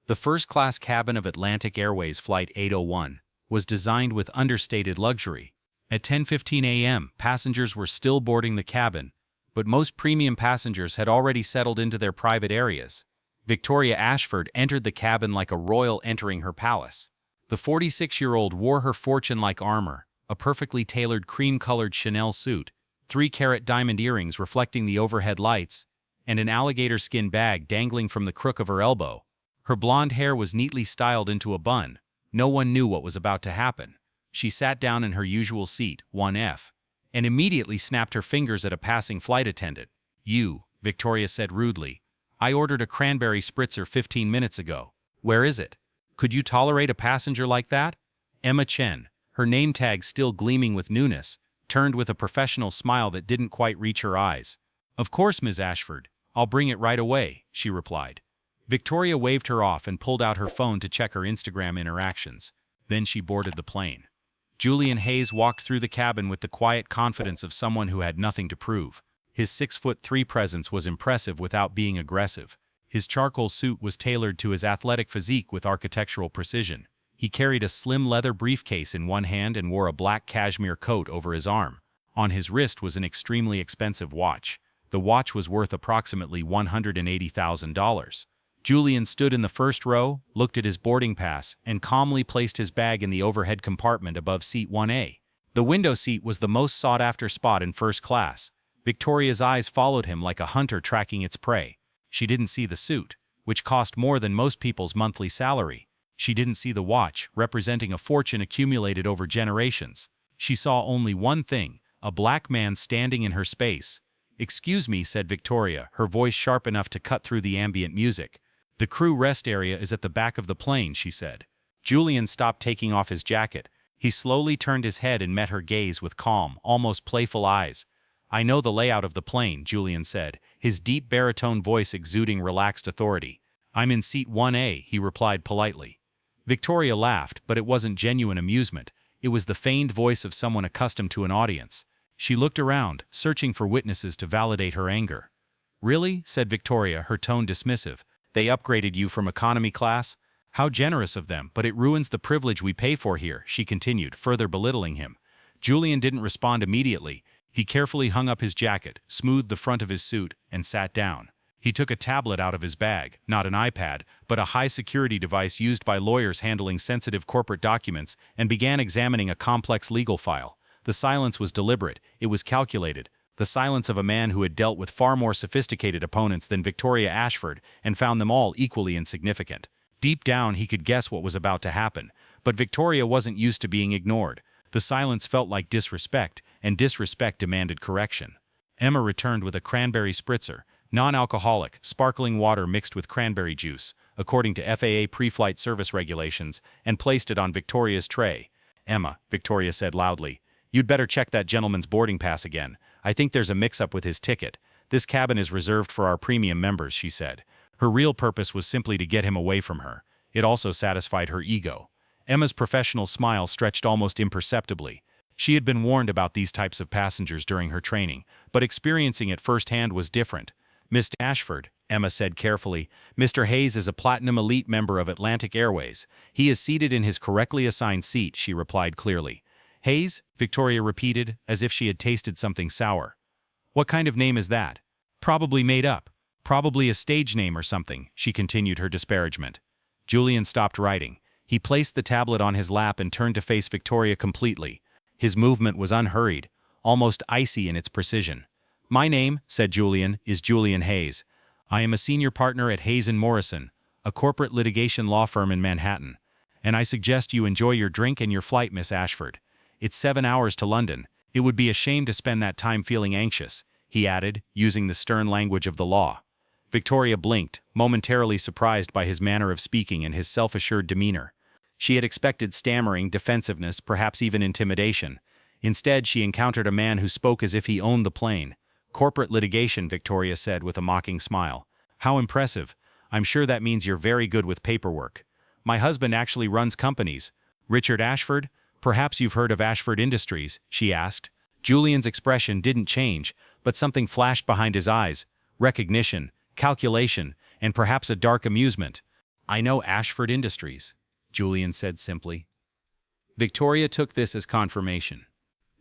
The first-class cabin of Atlantic Airways Flight 801 was designed with understated luxury. At 10:15 a.m., passengers were still boarding the cabin, but most premium passengers had already settled into their private areas. Victoria Ashford entered the cabin like a royal entering her palace. The 46-year-old wore her fortune-like armor, a perfectly tailored cream-colored Chanel suit, 3-carat diamond earrings reflecting the overhead lights, and an alligator skin bag dangling from the crook of her elbow. Her blonde hair was neatly styled into a bun. No one knew what was about to happen. She sat down in her usual seat, 1F, and immediately snapped her fingers at a passing flight attendant. "You," Victoria said rudely. "I ordered a cranberry spritzer 15 minutes ago. Where is it? Could you tolerate a passenger like that?" Emma Chen, her name tag still gleaming with newness, turned with a professional smile that didn't quite reach her eyes. "Of course, Ms. Ashford. I'll bring it right away," she replied. Victoria waved her off and pulled out her phone to check her Instagram interactions. Then she boarded the plane. Julian Hayes walked through the cabin with the quiet confidence of someone who had nothing to prove. His 6'3" presence was impressive without being aggressive. His charcoal suit was tailored to his athletic physique with architectural precision. He carried a slim leather briefcase in one hand and wore a black cashmere coat over his arm. On his wrist was an extremely expensive watch. The watch was worth approximately $180,000. Julian stood in the first row, looked at his boarding pass, and calmly placed his bag in the overhead compartment above seat 1A. The window seat was the most sought-after spot in first class. Victoria's eyes followed him like a hunter tracking its prey. She didn't see the suit, which cost more than most people's monthly salary. She didn't see the watch, representing a fortune accumulated over generations. She saw only one thing, a black man standing in her space. "Excuse me," said Victoria, her voice sharp enough to cut through the ambient music. "The crew rest area is at the back of the plane," she said. Julian stopped taking off his jacket. He slowly turned his head and met her gaze with calm, almost playful eyes. "I know the layout of the plane," Julian said, his deep baritone voice exuding relaxed authority. "I'm in seat 1A, he replied politely. Victoria laughed, but it wasn't genuine amusement. It was the feigned voice of someone accustomed to an audience. She looked around, searching for witnesses to validate her anger. "Really?" said Victoria, her tone dismissive. "They upgraded you from economy class? How generous of them, but it ruins the privilege we pay for here," she continued, further belittling him. Julian didn't respond immediately. He carefully hung up his jacket, smoothed the front of his suit, and sat down. He took a tablet out of his bag, not an iPad, but a high-security device used by lawyers handling sensitive corporate documents, and began examining a complex legal file. The silence was deliberate, it was calculated. The silence of a man who had dealt with far more sophisticated opponents than Victoria Ashford and found them all equally insignificant. Deep down he could guess what was about to happen, but Victoria wasn't used to being ignored. The silence felt like disrespect, and disrespect demanded correction. Emma returned with a cranberry spritzer, non-alcoholic, sparkling water mixed with cranberry juice, according to FAA pre-flight service regulations, and placed it on Victoria's tray. "Emma," Victoria said loudly, "you'd better check that gentleman's boarding pass again. I think there's a mix-up with his ticket. This cabin is reserved for our premium members," she said. Her real purpose was simply to get him away from her. It also satisfied her ego. Emma's professional smile stretched almost imperceptibly. She had been warned about these types of passengers during her training, but experiencing it firsthand was different. "Miss Ashford," Emma said carefully, "Mr. Hayes is a Platinum Elite member of Atlantic Airways. He is seated in his correctly assigned seat," she replied clearly. "Hayes?" Victoria repeated, as if she had tasted something sour. "What kind of name is that?" "Probably made up. Probably a stage name or something," she continued her disparagement. Julian stopped writing. He placed the tablet on his lap and turned to face Victoria completely. His movement was unhurried, almost icy in its precision. "My name," said Julian, "is Julian Hayes. I am a senior partner at Hayes & Morrison, a corporate litigation law firm in Manhattan. And I suggest you enjoy your drink and your flight, Miss Ashford. It's 7 hours to London. It would be a shame to spend that time feeling anxious," he added, using the stern language of the law. Victoria blinked, momentarily surprised by his manner of speaking and his self-assured demeanor. She had expected stammering, defensiveness, perhaps even intimidation. Instead, she encountered a man who spoke as if he owned the plane. "Corporate litigation," Victoria said with a mocking smile. "How impressive. I'm sure that means you're very good with paperwork. My husband actually runs companies." "Richard Ashford? Perhaps you've heard of Ashford Industries," she asked. Julian's expression didn't change, but something flashed behind his eyes. Recognition, calculation, and perhaps a dark amusement. I know Ashford Industries, Julian said simply. Victoria took this as confirmation.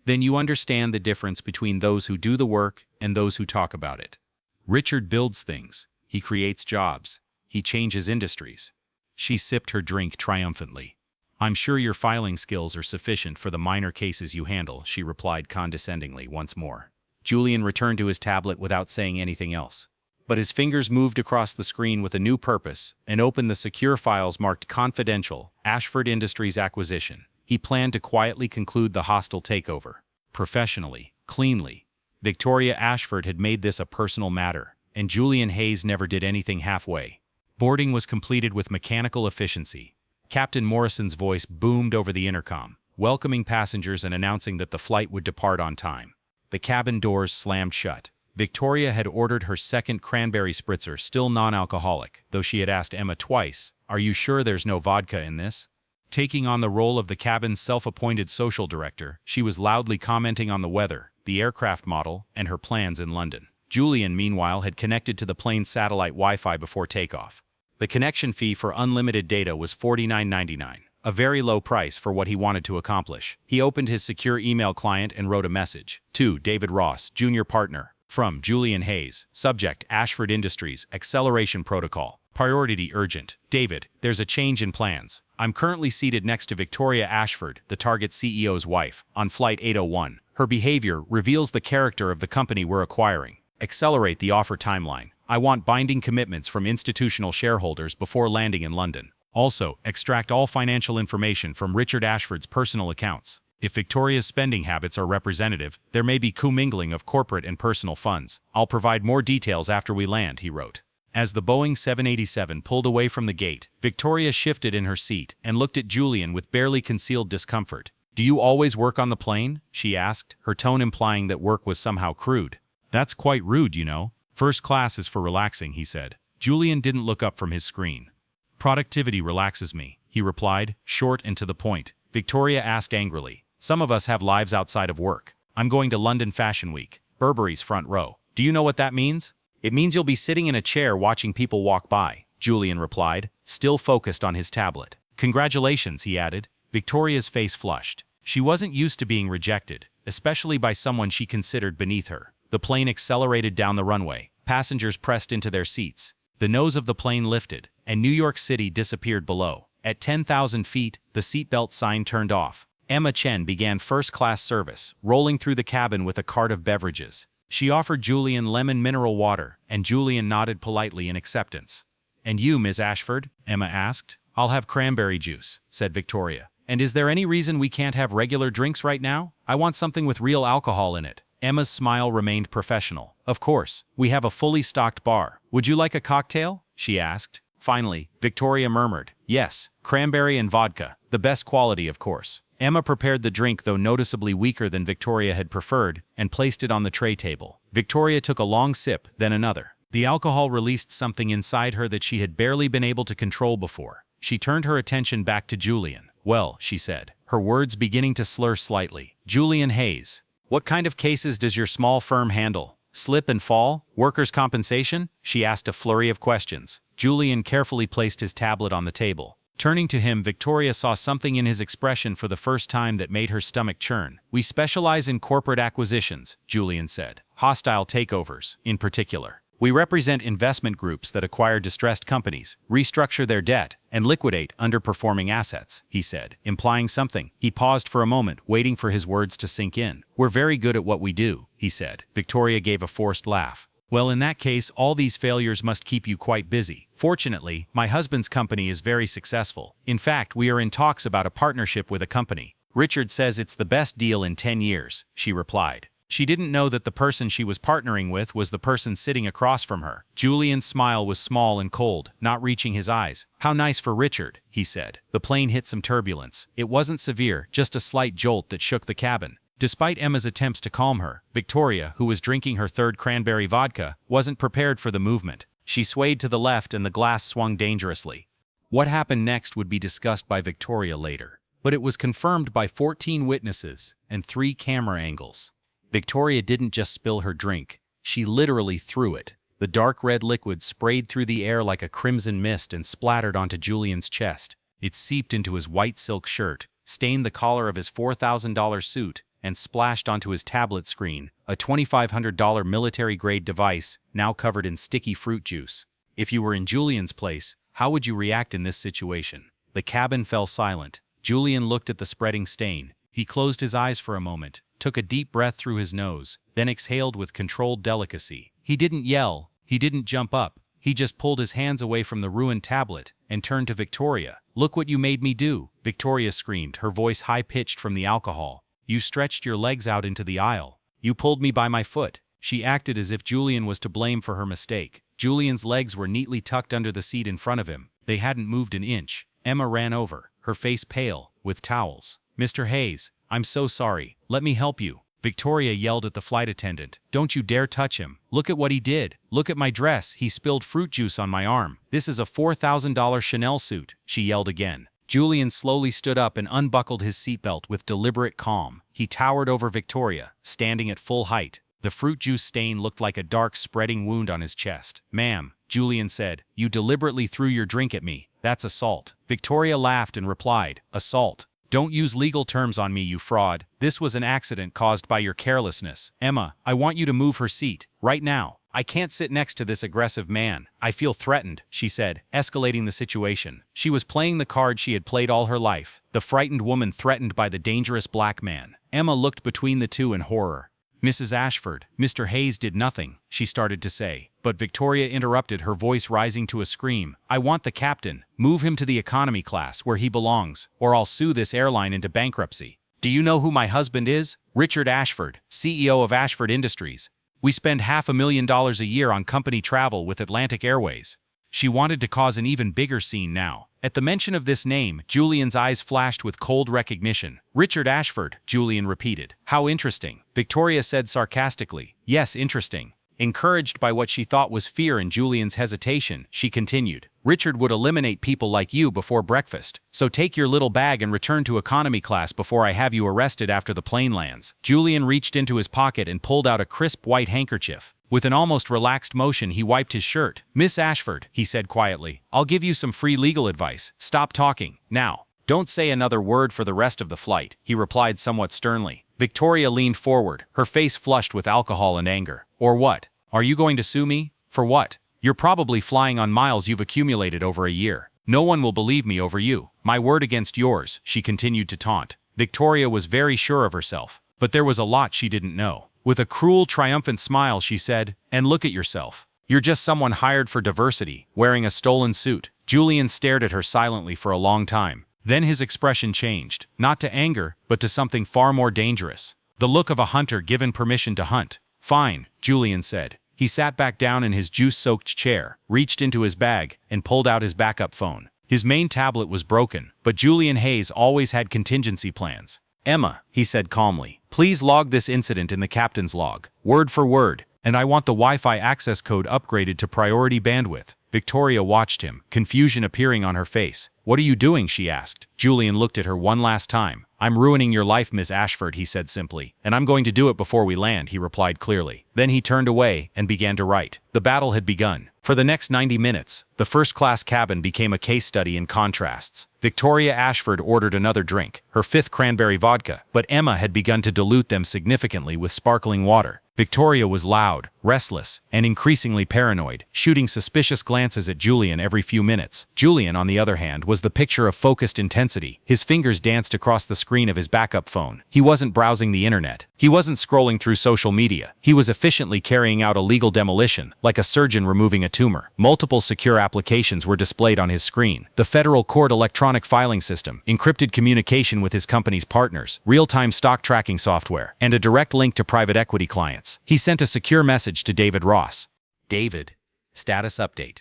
Then you understand the difference between those who do the work and those who talk about it. Richard builds things. He creates jobs. He changes industries. She sipped her drink triumphantly. I'm sure your filing skills are sufficient for the minor cases you handle, she replied condescendingly once more. Julian returned to his tablet without saying anything else. But his fingers moved across the screen with a new purpose and opened the secure files marked Confidential, Ashford Industries Acquisition. He planned to quietly conclude the hostile takeover. Professionally, cleanly. Victoria Ashford had made this a personal matter, and Julian Hayes never did anything halfway. Boarding was completed with mechanical efficiency. Captain Morrison's voice boomed over the intercom, welcoming passengers and announcing that the flight would depart on time. The cabin doors slammed shut. Victoria had ordered her second cranberry spritzer, still non-alcoholic, though she had asked Emma twice, "Are you sure there's no vodka in this?" Taking on the role of the cabin's self-appointed social director, she was loudly commenting on the weather, the aircraft model, and her plans in London. Julian, meanwhile, had connected to the plane's satellite Wi-Fi before takeoff. The connection fee for unlimited data was $49.99, a very low price for what he wanted to accomplish. He opened his secure email client and wrote a message. To David Ross, Junior Partner. From Julian Hayes. Subject: Ashford Industries, Acceleration Protocol. Priority urgent. David, there's a change in plans. I'm currently seated next to Victoria Ashford, the target CEO's wife, on Flight 801. Her behavior reveals the character of the company we're acquiring. Accelerate the offer timeline. I want binding commitments from institutional shareholders before landing in London. Also, extract all financial information from Richard Ashford's personal accounts. If Victoria's spending habits are representative, there may be commingling of corporate and personal funds. I'll provide more details after we land, he wrote. As the Boeing 787 pulled away from the gate, Victoria shifted in her seat and looked at Julian with barely concealed discomfort. Do you always work on the plane? She asked, her tone implying that work was somehow crude. That's quite rude, you know. First class is for relaxing, he said. Julian didn't look up from his screen. Productivity relaxes me, he replied, short and to the point. Victoria asked angrily. Some of us have lives outside of work. I'm going to London Fashion Week, Burberry's front row. Do you know what that means? It means you'll be sitting in a chair watching people walk by, Julian replied, still focused on his tablet. Congratulations, he added. Victoria's face flushed. She wasn't used to being rejected, especially by someone she considered beneath her. The plane accelerated down the runway. Passengers pressed into their seats. The nose of the plane lifted, and New York City disappeared below. At 10,000 feet, the seatbelt sign turned off. Emma Chen began first-class service, rolling through the cabin with a cart of beverages. She offered Julian lemon mineral water, and Julian nodded politely in acceptance. And you, Ms. Ashford? Emma asked. I'll have cranberry juice, said Victoria. And is there any reason we can't have regular drinks right now? I want something with real alcohol in it. Emma's smile remained professional. Of course, we have a fully stocked bar. Would you like a cocktail? She asked. Finally, Victoria murmured, yes, cranberry and vodka, the best quality, of course. Emma prepared the drink, though noticeably weaker than Victoria had preferred, and placed it on the tray table. Victoria took a long sip, then another. The alcohol released something inside her that she had barely been able to control before. She turned her attention back to Julian. Well, she said, her words beginning to slur slightly. Julian Hayes. What kind of cases does your small firm handle? Slip and fall? Workers' compensation? She asked a flurry of questions. Julian carefully placed his tablet on the table. Turning to him, Victoria saw something in his expression for the first time that made her stomach churn. We specialize in corporate acquisitions, Julian said. Hostile takeovers, in particular. We represent investment groups that acquire distressed companies, restructure their debt, and liquidate underperforming assets, he said, implying something. He paused for a moment, waiting for his words to sink in. We're very good at what we do, he said. Victoria gave a forced laugh. Well, in that case, all these failures must keep you quite busy. Fortunately, my husband's company is very successful. In fact, we are in talks about a partnership with a company. Richard says it's the best deal in 10 years, she replied. She didn't know that the person she was partnering with was the person sitting across from her. Julian's smile was small and cold, not reaching his eyes. How nice for Richard, he said. The plane hit some turbulence. It wasn't severe, just a slight jolt that shook the cabin. Despite Emma's attempts to calm her, Victoria, who was drinking her third cranberry vodka, wasn't prepared for the movement. She swayed to the left and the glass swung dangerously. What happened next would be discussed by Victoria later, but it was confirmed by 14 witnesses and 3 camera angles. Victoria didn't just spill her drink, she literally threw it. The The dark red liquid sprayed through the air like a crimson mist and splattered onto Julian's chest. It seeped into his white silk shirt, stained the collar of his $4,000 suit, and splashed onto his tablet screen, a $2,500 military-grade device now covered in sticky fruit juice. If you were in Julian's place, how would you react in this situation? The cabin fell silent. Julian looked at the spreading stain. He closed his eyes for a moment, took a deep breath through his nose, then exhaled with controlled delicacy. He didn't yell, he didn't jump up, he just pulled his hands away from the ruined tablet and turned to Victoria. "Look what you made me do," Victoria screamed, her voice high-pitched from the alcohol. "You stretched your legs out into the aisle. You pulled me by my foot." She acted as if Julian was to blame for her mistake. Julian's legs were neatly tucked under the seat in front of him. They hadn't moved an inch. Emma ran over, her face pale, with towels. "Mr. Hayes, I'm so sorry. Let me help you." Victoria yelled at the flight attendant. "Don't you dare touch him. Look at what he did. Look at my dress. He spilled fruit juice on my arm. This is a $4,000 Chanel suit," she yelled again. Julian slowly stood up and unbuckled his seatbelt with deliberate calm. He towered over Victoria, standing at full height. The fruit juice stain looked like a dark, spreading wound on his chest. "Ma'am," Julian said, "you deliberately threw your drink at me. That's assault." Victoria laughed and replied, "Assault? Don't use legal terms on me, you fraud. This was an accident caused by your carelessness. Emma, I want you to move her seat, right now. I can't sit next to this aggressive man. I feel threatened," she said, escalating the situation. She was playing the card she had played all her life, the frightened woman threatened by the dangerous black man. Emma looked between the two in horror. "Mrs. Ashford, Mr. Hayes did nothing," she started to say, but Victoria interrupted, her voice rising to a scream. "I want the captain. Move him to the economy class where he belongs, or I'll sue this airline into bankruptcy. Do you know who my husband is? Richard Ashford, CEO of Ashford Industries. We spend $500,000 a year on company travel with Atlantic Airways." She wanted to cause an even bigger scene now. At the mention of this name, Julian's eyes flashed with cold recognition. "Richard Ashford," Julian repeated. "How interesting," Victoria said sarcastically. "Yes, interesting." Encouraged by what she thought was fear in Julian's hesitation, she continued. "Richard would eliminate people like you before breakfast. So take your little bag and return to economy class before I have you arrested after the plane lands." Julian reached into his pocket and pulled out a crisp white handkerchief. With an almost relaxed motion, he wiped his shirt. "Miss Ashford," he said quietly, "I'll give you some free legal advice. Stop talking, now. Don't say another word for the rest of the flight," he replied somewhat sternly. Victoria leaned forward, her face flushed with alcohol and anger. "Or what? Are you going to sue me? For what? You're probably flying on miles you've accumulated over a year. No one will believe me over you. My word against yours," she continued to taunt. Victoria was very sure of herself, but there was a lot she didn't know. With a cruel, triumphant smile, she said, "And look at yourself. You're just someone hired for diversity, wearing a stolen suit." Julian stared at her silently for a long time. Then his expression changed, not to anger, but to something far more dangerous. The look of a hunter given permission to hunt. "Fine," Julian said. He sat back down in his juice-soaked chair, reached into his bag, and pulled out his backup phone. His main tablet was broken, but Julian Hayes always had contingency plans. "Emma," he said calmly, "please log this incident in the captain's log, word for word, and I want the Wi-Fi access code upgraded to priority bandwidth." Victoria watched him, confusion appearing on her face. "What are you doing?" she asked. Julian looked at her one last time. "I'm ruining your life, Miss Ashford," he said simply. "And I'm going to do it before we land," he replied clearly. Then he turned away and began to write. The battle had begun. For the next 90 minutes, the first-class cabin became a case study in contrasts. Victoria Ashford ordered another drink, her fifth cranberry vodka, but Emma had begun to dilute them significantly with sparkling water. Victoria was loud, restless, and increasingly paranoid, shooting suspicious glances at Julian every few minutes. Julian, on the other hand, was the picture of focused intensity. His fingers danced across the screen of his backup phone. He wasn't browsing the internet. He wasn't scrolling through social media. He was efficiently carrying out a legal demolition, like a surgeon removing a tumor. Multiple secure applications were displayed on his screen. The federal court electronic filing system, encrypted communication with his company's partners, real-time stock tracking software, and a direct link to private equity clients. He sent a secure message to David Ross. "David, status update.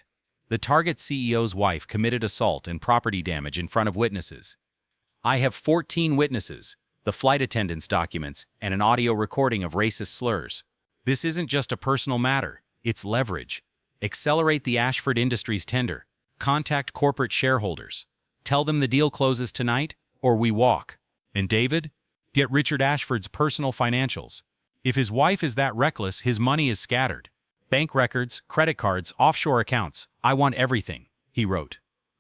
The target CEO's wife committed assault and property damage in front of witnesses. I have 14 witnesses, the flight attendant's documents, and an audio recording of racist slurs. This isn't just a personal matter, it's leverage. Accelerate the Ashford Industries tender. Contact corporate shareholders. Tell them the deal closes tonight, or we walk. And David, get Richard Ashford's personal financials. If his wife is that reckless, his money is scattered. Bank records, credit cards, offshore accounts. I want everything, he wrote.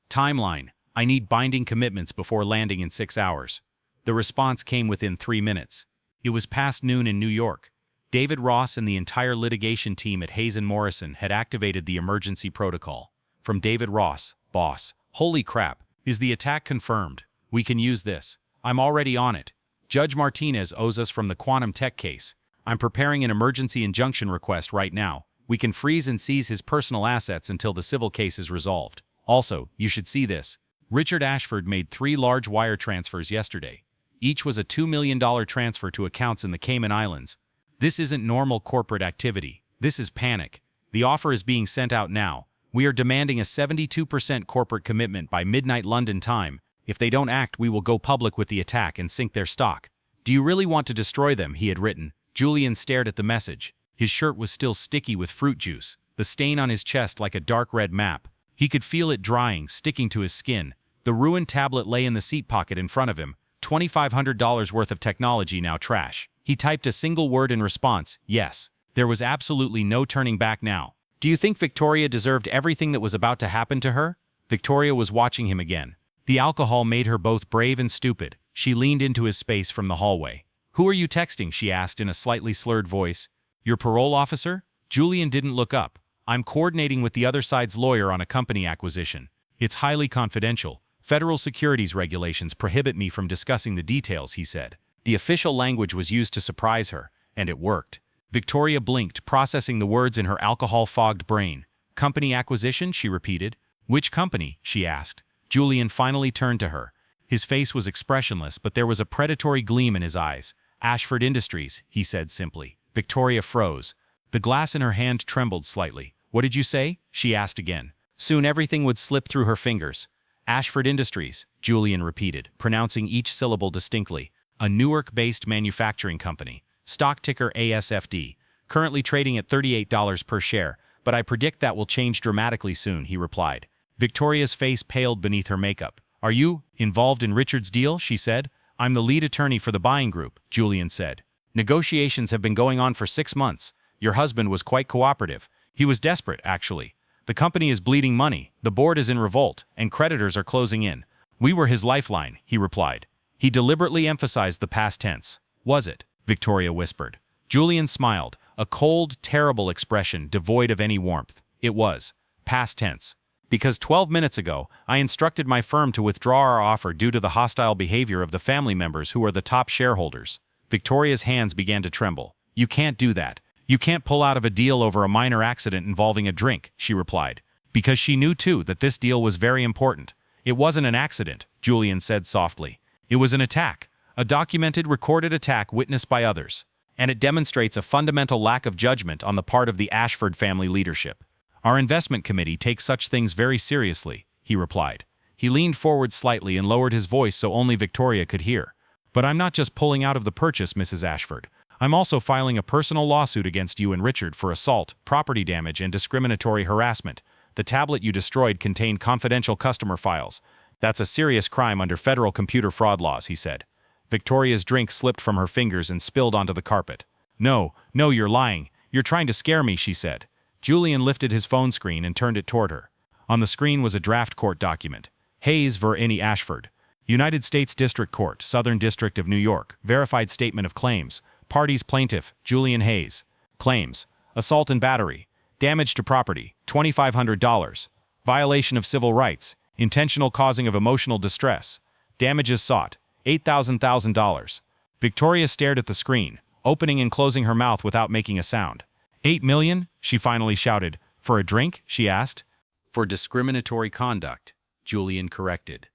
Timeline. I need binding commitments before landing in 6 hours. The response came within 3 minutes. It was past noon in New York. David Ross and the entire litigation team at Hayes & Morrison had activated the emergency protocol. From David Ross, boss. Holy crap. Is the attack confirmed? We can use this. I'm already on it. Judge Martinez owes us from the quantum tech case. I'm preparing an emergency injunction request right now. We can freeze and seize his personal assets until the civil case is resolved. Also, you should see this. Richard Ashford made 3 large wire transfers yesterday. Each was a $2 million transfer to accounts in the Cayman Islands. This isn't normal corporate activity. This is panic. The offer is being sent out now. We are demanding a 72% corporate commitment by midnight London time. If they don't act, we will go public with the attack and sink their stock. Do you really want to destroy them? He had written. Julian stared at the message. His shirt was still sticky with fruit juice, the stain on his chest like a dark red map. He could feel it drying, sticking to his skin. The ruined tablet lay in the seat pocket in front of him. $2,500 worth of technology now trash. He typed a single word in response, yes. There was absolutely no turning back now. Do you think Victoria deserved everything that was about to happen to her? Victoria was watching him again. The alcohol made her both brave and stupid. She leaned into his space from the hallway. Who are you texting? She asked in a slightly slurred voice. Your parole officer? Julian didn't look up. I'm coordinating with the other side's lawyer on a company acquisition. It's highly confidential. Federal securities regulations prohibit me from discussing the details, he said. The official language was used to surprise her, and it worked. Victoria blinked, processing the words in her alcohol-fogged brain. Company acquisition? She repeated. Which company? She asked. Julian finally turned to her. His face was expressionless, but there was a predatory gleam in his eyes. Ashford Industries, he said simply. Victoria froze. The glass in her hand trembled slightly. What did you say? She asked again. Soon everything would slip through her fingers. Ashford Industries, Julian repeated, pronouncing each syllable distinctly. A Newark-based manufacturing company. Stock ticker ASFD. Currently trading at $38 per share, but I predict that will change dramatically soon, he replied. Victoria's face paled beneath her makeup. Are you involved in Richard's deal? She said. I'm the lead attorney for the buying group, Julian said. Negotiations have been going on for 6 months. Your husband was quite cooperative. He was desperate, actually. The company is bleeding money, the board is in revolt, and creditors are closing in. We were his lifeline, he replied. He deliberately emphasized the past tense. Was it? Victoria whispered. Julian smiled, a cold, terrible expression devoid of any warmth. It was. Past tense. Because 12 minutes ago, I instructed my firm to withdraw our offer due to the hostile behavior of the family members who are the top shareholders. Victoria's hands began to tremble. You can't do that. You can't pull out of a deal over a minor accident involving a drink, she replied. Because she knew too that this deal was very important. It wasn't an accident, Julian said softly. It was an attack. A documented, recorded attack witnessed by others. And it demonstrates a fundamental lack of judgment on the part of the Ashford family leadership. Our investment committee takes such things very seriously, he replied. He leaned forward slightly and lowered his voice so only Victoria could hear. But I'm not just pulling out of the purchase, Mrs. Ashford. I'm also filing a personal lawsuit against you and Richard for assault, property damage, and discriminatory harassment. The tablet you destroyed contained confidential customer files. That's a serious crime under federal computer fraud laws, he said. Victoria's drink slipped from her fingers and spilled onto the carpet. No, you're lying. You're trying to scare me, she said. Julian lifted his phone screen and turned it toward her. On the screen was a draft court document. Hayes v. Ashford. United States District Court, Southern District of New York. Verified statement of claims. Parties plaintiff, Julian Hayes. Claims. Assault and battery. Damage to property, $2,500. Violation of civil rights. Intentional causing of emotional distress. Damages sought, $8,000. Victoria stared at the screen, opening and closing her mouth without making a sound. $8 million? She finally shouted. For a drink? She asked. For discriminatory conduct, Julian corrected.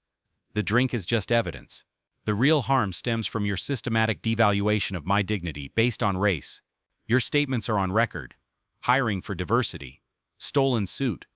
The drink is just evidence. The real harm stems from your systematic devaluation of my dignity based on race. Your statements are on record. Hiring for diversity. Stolen suit.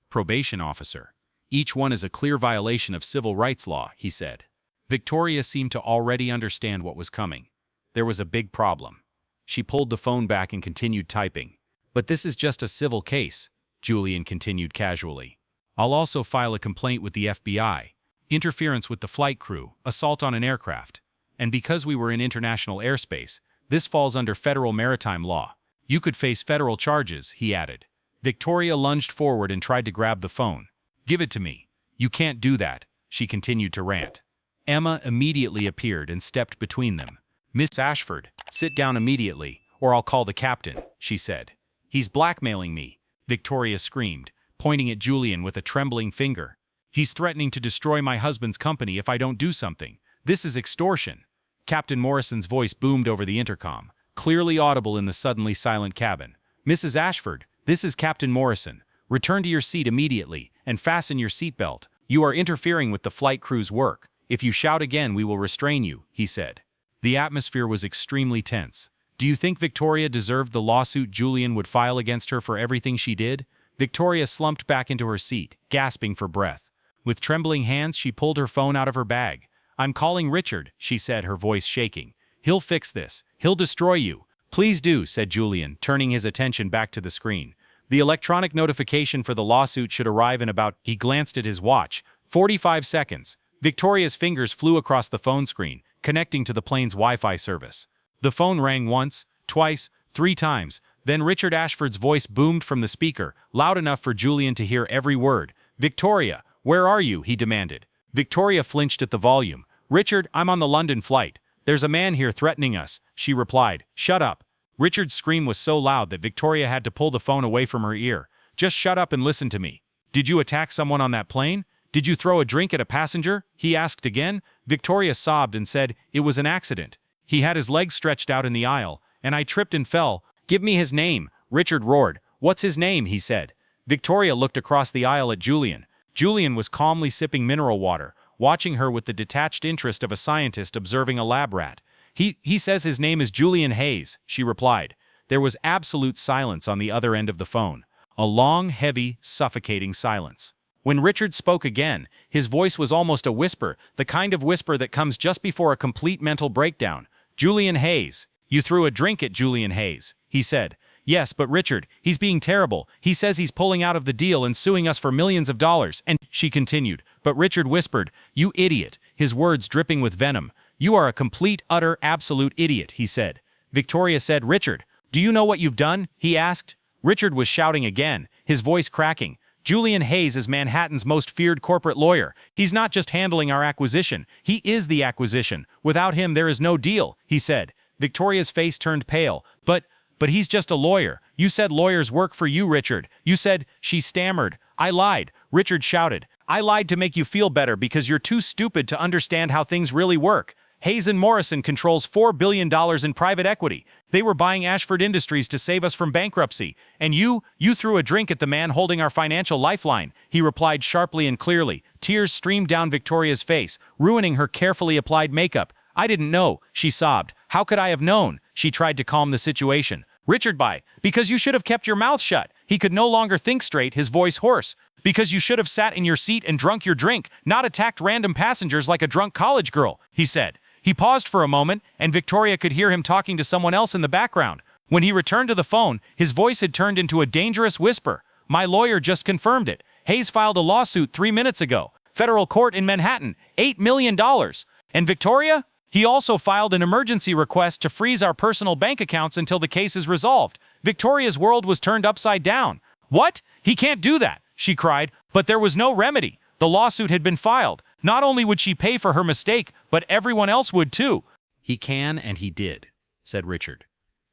Probation officer. Each one is a clear violation of civil rights law, he said. Victoria seemed to already understand what was coming. There was a big problem. She pulled the phone back and continued typing. But this is just a civil case, Julian continued casually. I'll also file a complaint with the FBI. Interference with the flight crew, assault on an aircraft. And because we were in international airspace, this falls under federal maritime law. You could face federal charges, he added. Victoria lunged forward and tried to grab the phone. Give it to me. You can't do that, she continued to rant. Emma immediately appeared and stepped between them. Miss Ashford, sit down immediately, or I'll call the captain, she said. He's blackmailing me, Victoria screamed, pointing at Julian with a trembling finger. He's threatening to destroy my husband's company if I don't do something. This is extortion. Captain Morrison's voice boomed over the intercom, clearly audible in the suddenly silent cabin. Mrs. Ashford, this is Captain Morrison. Return to your seat immediately and fasten your seatbelt. You are interfering with the flight crew's work. If you shout again, we will restrain you, he said. The atmosphere was extremely tense. Do you think Victoria deserved the lawsuit Julian would file against her for everything she did? Victoria slumped back into her seat, gasping for breath. With trembling hands, she pulled her phone out of her bag. I'm calling Richard, she said, her voice shaking. He'll fix this. He'll destroy you. Please do, said Julian, turning his attention back to the screen. The electronic notification for the lawsuit should arrive in about, he glanced at his watch, 45 seconds. Victoria's fingers flew across the phone screen, connecting to the plane's Wi-Fi service. The phone rang once, twice, 3 times. Then Richard Ashford's voice boomed from the speaker, loud enough for Julian to hear every word. Victoria, where are you? He demanded. Victoria flinched at the volume. Richard, I'm on the London flight. There's a man here threatening us, she replied. Shut up. Richard's scream was so loud that Victoria had to pull the phone away from her ear. Just shut up and listen to me. Did you attack someone on that plane? Did you throw a drink at a passenger? He asked again. Victoria sobbed and said, it was an accident. He had his legs stretched out in the aisle, and I tripped and fell. Give me his name, Richard roared. What's his name? He said. Victoria looked across the aisle at Julian. Julian was calmly sipping mineral water, watching her with the detached interest of a scientist observing a lab rat. He says his name is Julian Hayes, she replied. There was absolute silence on the other end of the phone. A long, heavy, suffocating silence. When Richard spoke again, his voice was almost a whisper, the kind of whisper that comes just before a complete mental breakdown. Julian Hayes. You threw a drink at Julian Hayes, he said. Yes, but Richard, he's being terrible. He says he's pulling out of the deal and suing us for millions of dollars. And she continued. But Richard whispered, you idiot, his words dripping with venom. You are a complete, utter, absolute idiot, he said. Victoria said, Richard, do you know what you've done? He asked. Richard was shouting again, his voice cracking. Julian Hayes is Manhattan's most feared corporate lawyer. He's not just handling our acquisition. He is the acquisition. Without him, there is no deal, he said. Victoria's face turned pale. But he's just a lawyer. You said lawyers work for you, Richard. You said, she stammered. I lied, Richard shouted. I lied to make you feel better because you're too stupid to understand how things really work. Hayes and Morrison controls $4 billion in private equity. They were buying Ashford Industries to save us from bankruptcy. And you threw a drink at the man holding our financial lifeline, he replied sharply and clearly. Tears streamed down Victoria's face, ruining her carefully applied makeup. I didn't know, she sobbed. How could I have known? She tried to calm the situation. Richard, because you should have kept your mouth shut. He could no longer think straight, his voice hoarse. Because you should have sat in your seat and drunk your drink, not attacked random passengers like a drunk college girl, he said. He paused for a moment, and Victoria could hear him talking to someone else in the background. When he returned to the phone, his voice had turned into a dangerous whisper. My lawyer just confirmed it. Hayes filed a lawsuit 3 minutes ago. Federal court in Manhattan, $8 million. And Victoria? He also filed an emergency request to freeze our personal bank accounts until the case is resolved. Victoria's world was turned upside down. What? He can't do that, she cried. But there was no remedy. The lawsuit had been filed. Not only would she pay for her mistake, but everyone else would too. He can and he did, said Richard.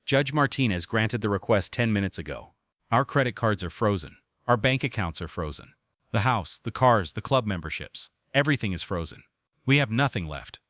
Judge Martinez granted the request 10 minutes ago. Our credit cards are frozen. Our bank accounts are frozen. The house, the cars, the club memberships. Everything is frozen. We have nothing left.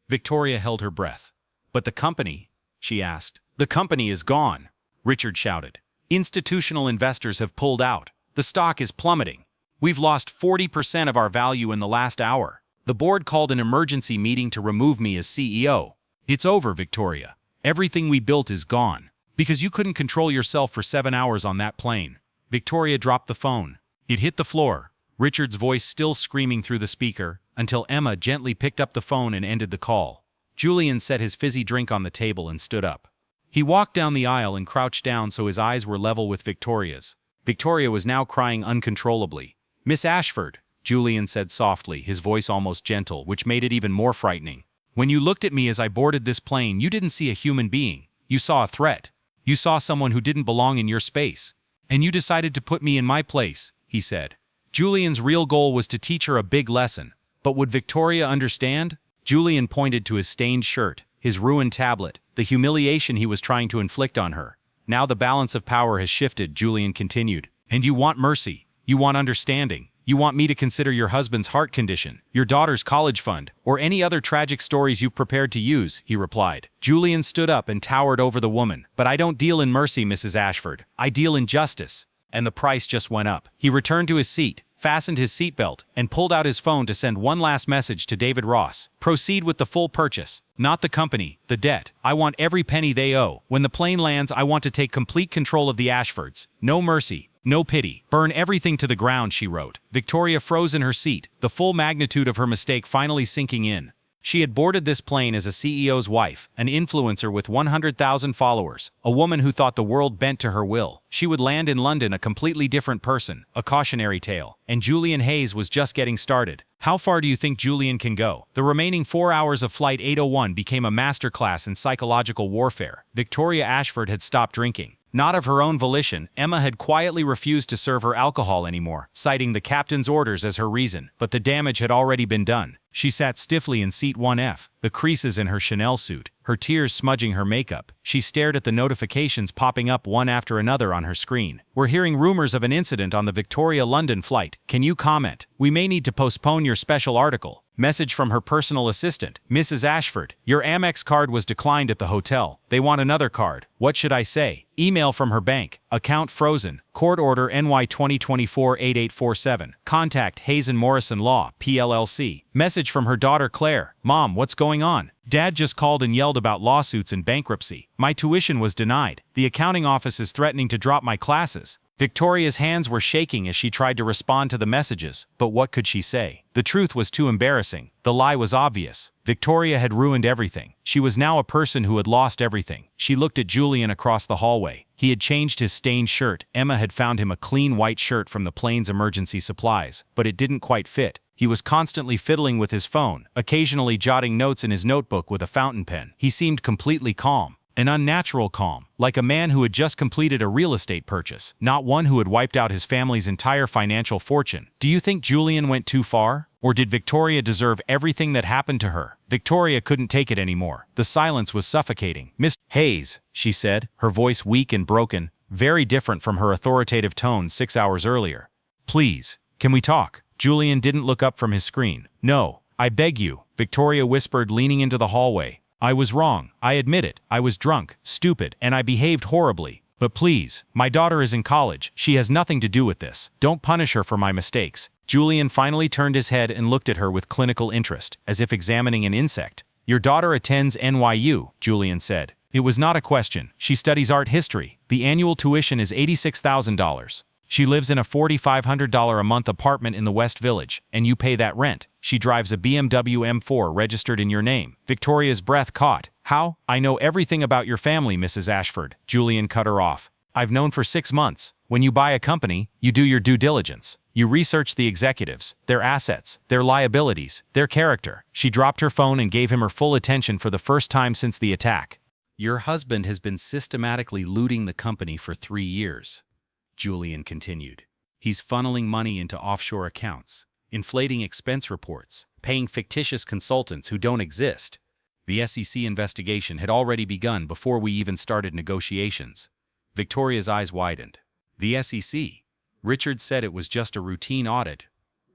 Victoria held her breath. But the company, she asked. The company is gone, Richard shouted. Institutional investors have pulled out. The stock is plummeting. We've lost 40% of our value in the last hour. The board called an emergency meeting to remove me as CEO. It's over, Victoria. Everything we built is gone. Because you couldn't control yourself for 7 hours on that plane. Victoria dropped the phone. It hit the floor, Richard's voice still screaming through the speaker, until Emma gently picked up the phone and ended the call. Julian set his fizzy drink on the table and stood up. He walked down the aisle and crouched down so his eyes were level with Victoria's. Victoria was now crying uncontrollably. Miss Ashford, Julian said softly, his voice almost gentle, which made it even more frightening. When you looked at me as I boarded this plane, you didn't see a human being. You saw a threat. You saw someone who didn't belong in your space. And you decided to put me in my place, he said. Julian's real goal was to teach her a big lesson. But would Victoria understand? Julian pointed to his stained shirt, his ruined tablet, the humiliation he was trying to inflict on her. Now the balance of power has shifted, Julian continued. And you want mercy. You want understanding. You want me to consider your husband's heart condition, your daughter's college fund, or any other tragic stories you've prepared to use, he replied. Julian stood up and towered over the woman. But I don't deal in mercy, Mrs. Ashford. I deal in justice. And the price just went up. He returned to his seat, fastened his seatbelt, and pulled out his phone to send one last message to David Ross. Proceed with the full purchase. Not the company, the debt. I want every penny they owe. When the plane lands, I want to take complete control of the Ashfords. No mercy. No pity. Burn everything to the ground, she wrote. Victoria froze in her seat, the full magnitude of her mistake finally sinking in. She had boarded this plane as a CEO's wife, an influencer with 100,000 followers, a woman who thought the world bent to her will. She would land in London a completely different person, a cautionary tale. And Julian Hayes was just getting started. How far do you think Julian can go? The remaining 4 hours of Flight 801 became a masterclass in psychological warfare. Victoria Ashford had stopped drinking. Not of her own volition, Emma had quietly refused to serve her alcohol anymore, citing the captain's orders as her reason, but the damage had already been done. She sat stiffly in seat 1F, the creases in her Chanel suit, her tears smudging her makeup. She stared at the notifications popping up one after another on her screen. We're hearing rumors of an incident on the Victoria-London flight. Can you comment? We may need to postpone your special article. Message from her personal assistant. Mrs. Ashford, your Amex card was declined at the hotel. They want another card. What should I say? Email from her bank. Account frozen. Court order NY 2024-8847. Contact Hayes & Morrison Law, PLLC. Message from her daughter Claire. Mom, what's going on? Dad just called and yelled about lawsuits and bankruptcy. My tuition was denied. The accounting office is threatening to drop my classes. Victoria's hands were shaking as she tried to respond to the messages, but what could she say? The truth was too embarrassing. The lie was obvious. Victoria had ruined everything. She was now a person who had lost everything. She looked at Julian across the hallway. He had changed his stained shirt. Emma had found him a clean white shirt from the plane's emergency supplies, but it didn't quite fit. He was constantly fiddling with his phone, occasionally jotting notes in his notebook with a fountain pen. He seemed completely calm. An unnatural calm, like a man who had just completed a real estate purchase, not one who had wiped out his family's entire financial fortune. Do you think Julian went too far? Or did Victoria deserve everything that happened to her? Victoria couldn't take it anymore. The silence was suffocating. Miss Hayes, she said, her voice weak and broken, very different from her authoritative tone 6 hours earlier. Please, can we talk? Julian didn't look up from his screen. No, I beg you, Victoria whispered, leaning into the hallway. I was wrong. I admit it. I was drunk, stupid, and I behaved horribly. But please, my daughter is in college. She has nothing to do with this. Don't punish her for my mistakes. Julian finally turned his head and looked at her with clinical interest, as if examining an insect. Your daughter attends NYU, Julian said. It was not a question. She studies art history. The annual tuition is $86,000. She lives in a $4,500 a month apartment in the West Village, and you pay that rent. She drives a BMW M4 registered in your name. Victoria's breath caught. How? I know everything about your family, Mrs. Ashford. Julian cut her off. I've known for 6 months. When you buy a company, you do your due diligence. You research the executives, their assets, their liabilities, their character. She dropped her phone and gave him her full attention for the first time since the attack. Your husband has been systematically looting the company for 3 years. Julian continued. He's funneling money into offshore accounts, inflating expense reports, paying fictitious consultants who don't exist. The SEC investigation had already begun before we even started negotiations. Victoria's eyes widened. The SEC? Richard said it was just a routine audit.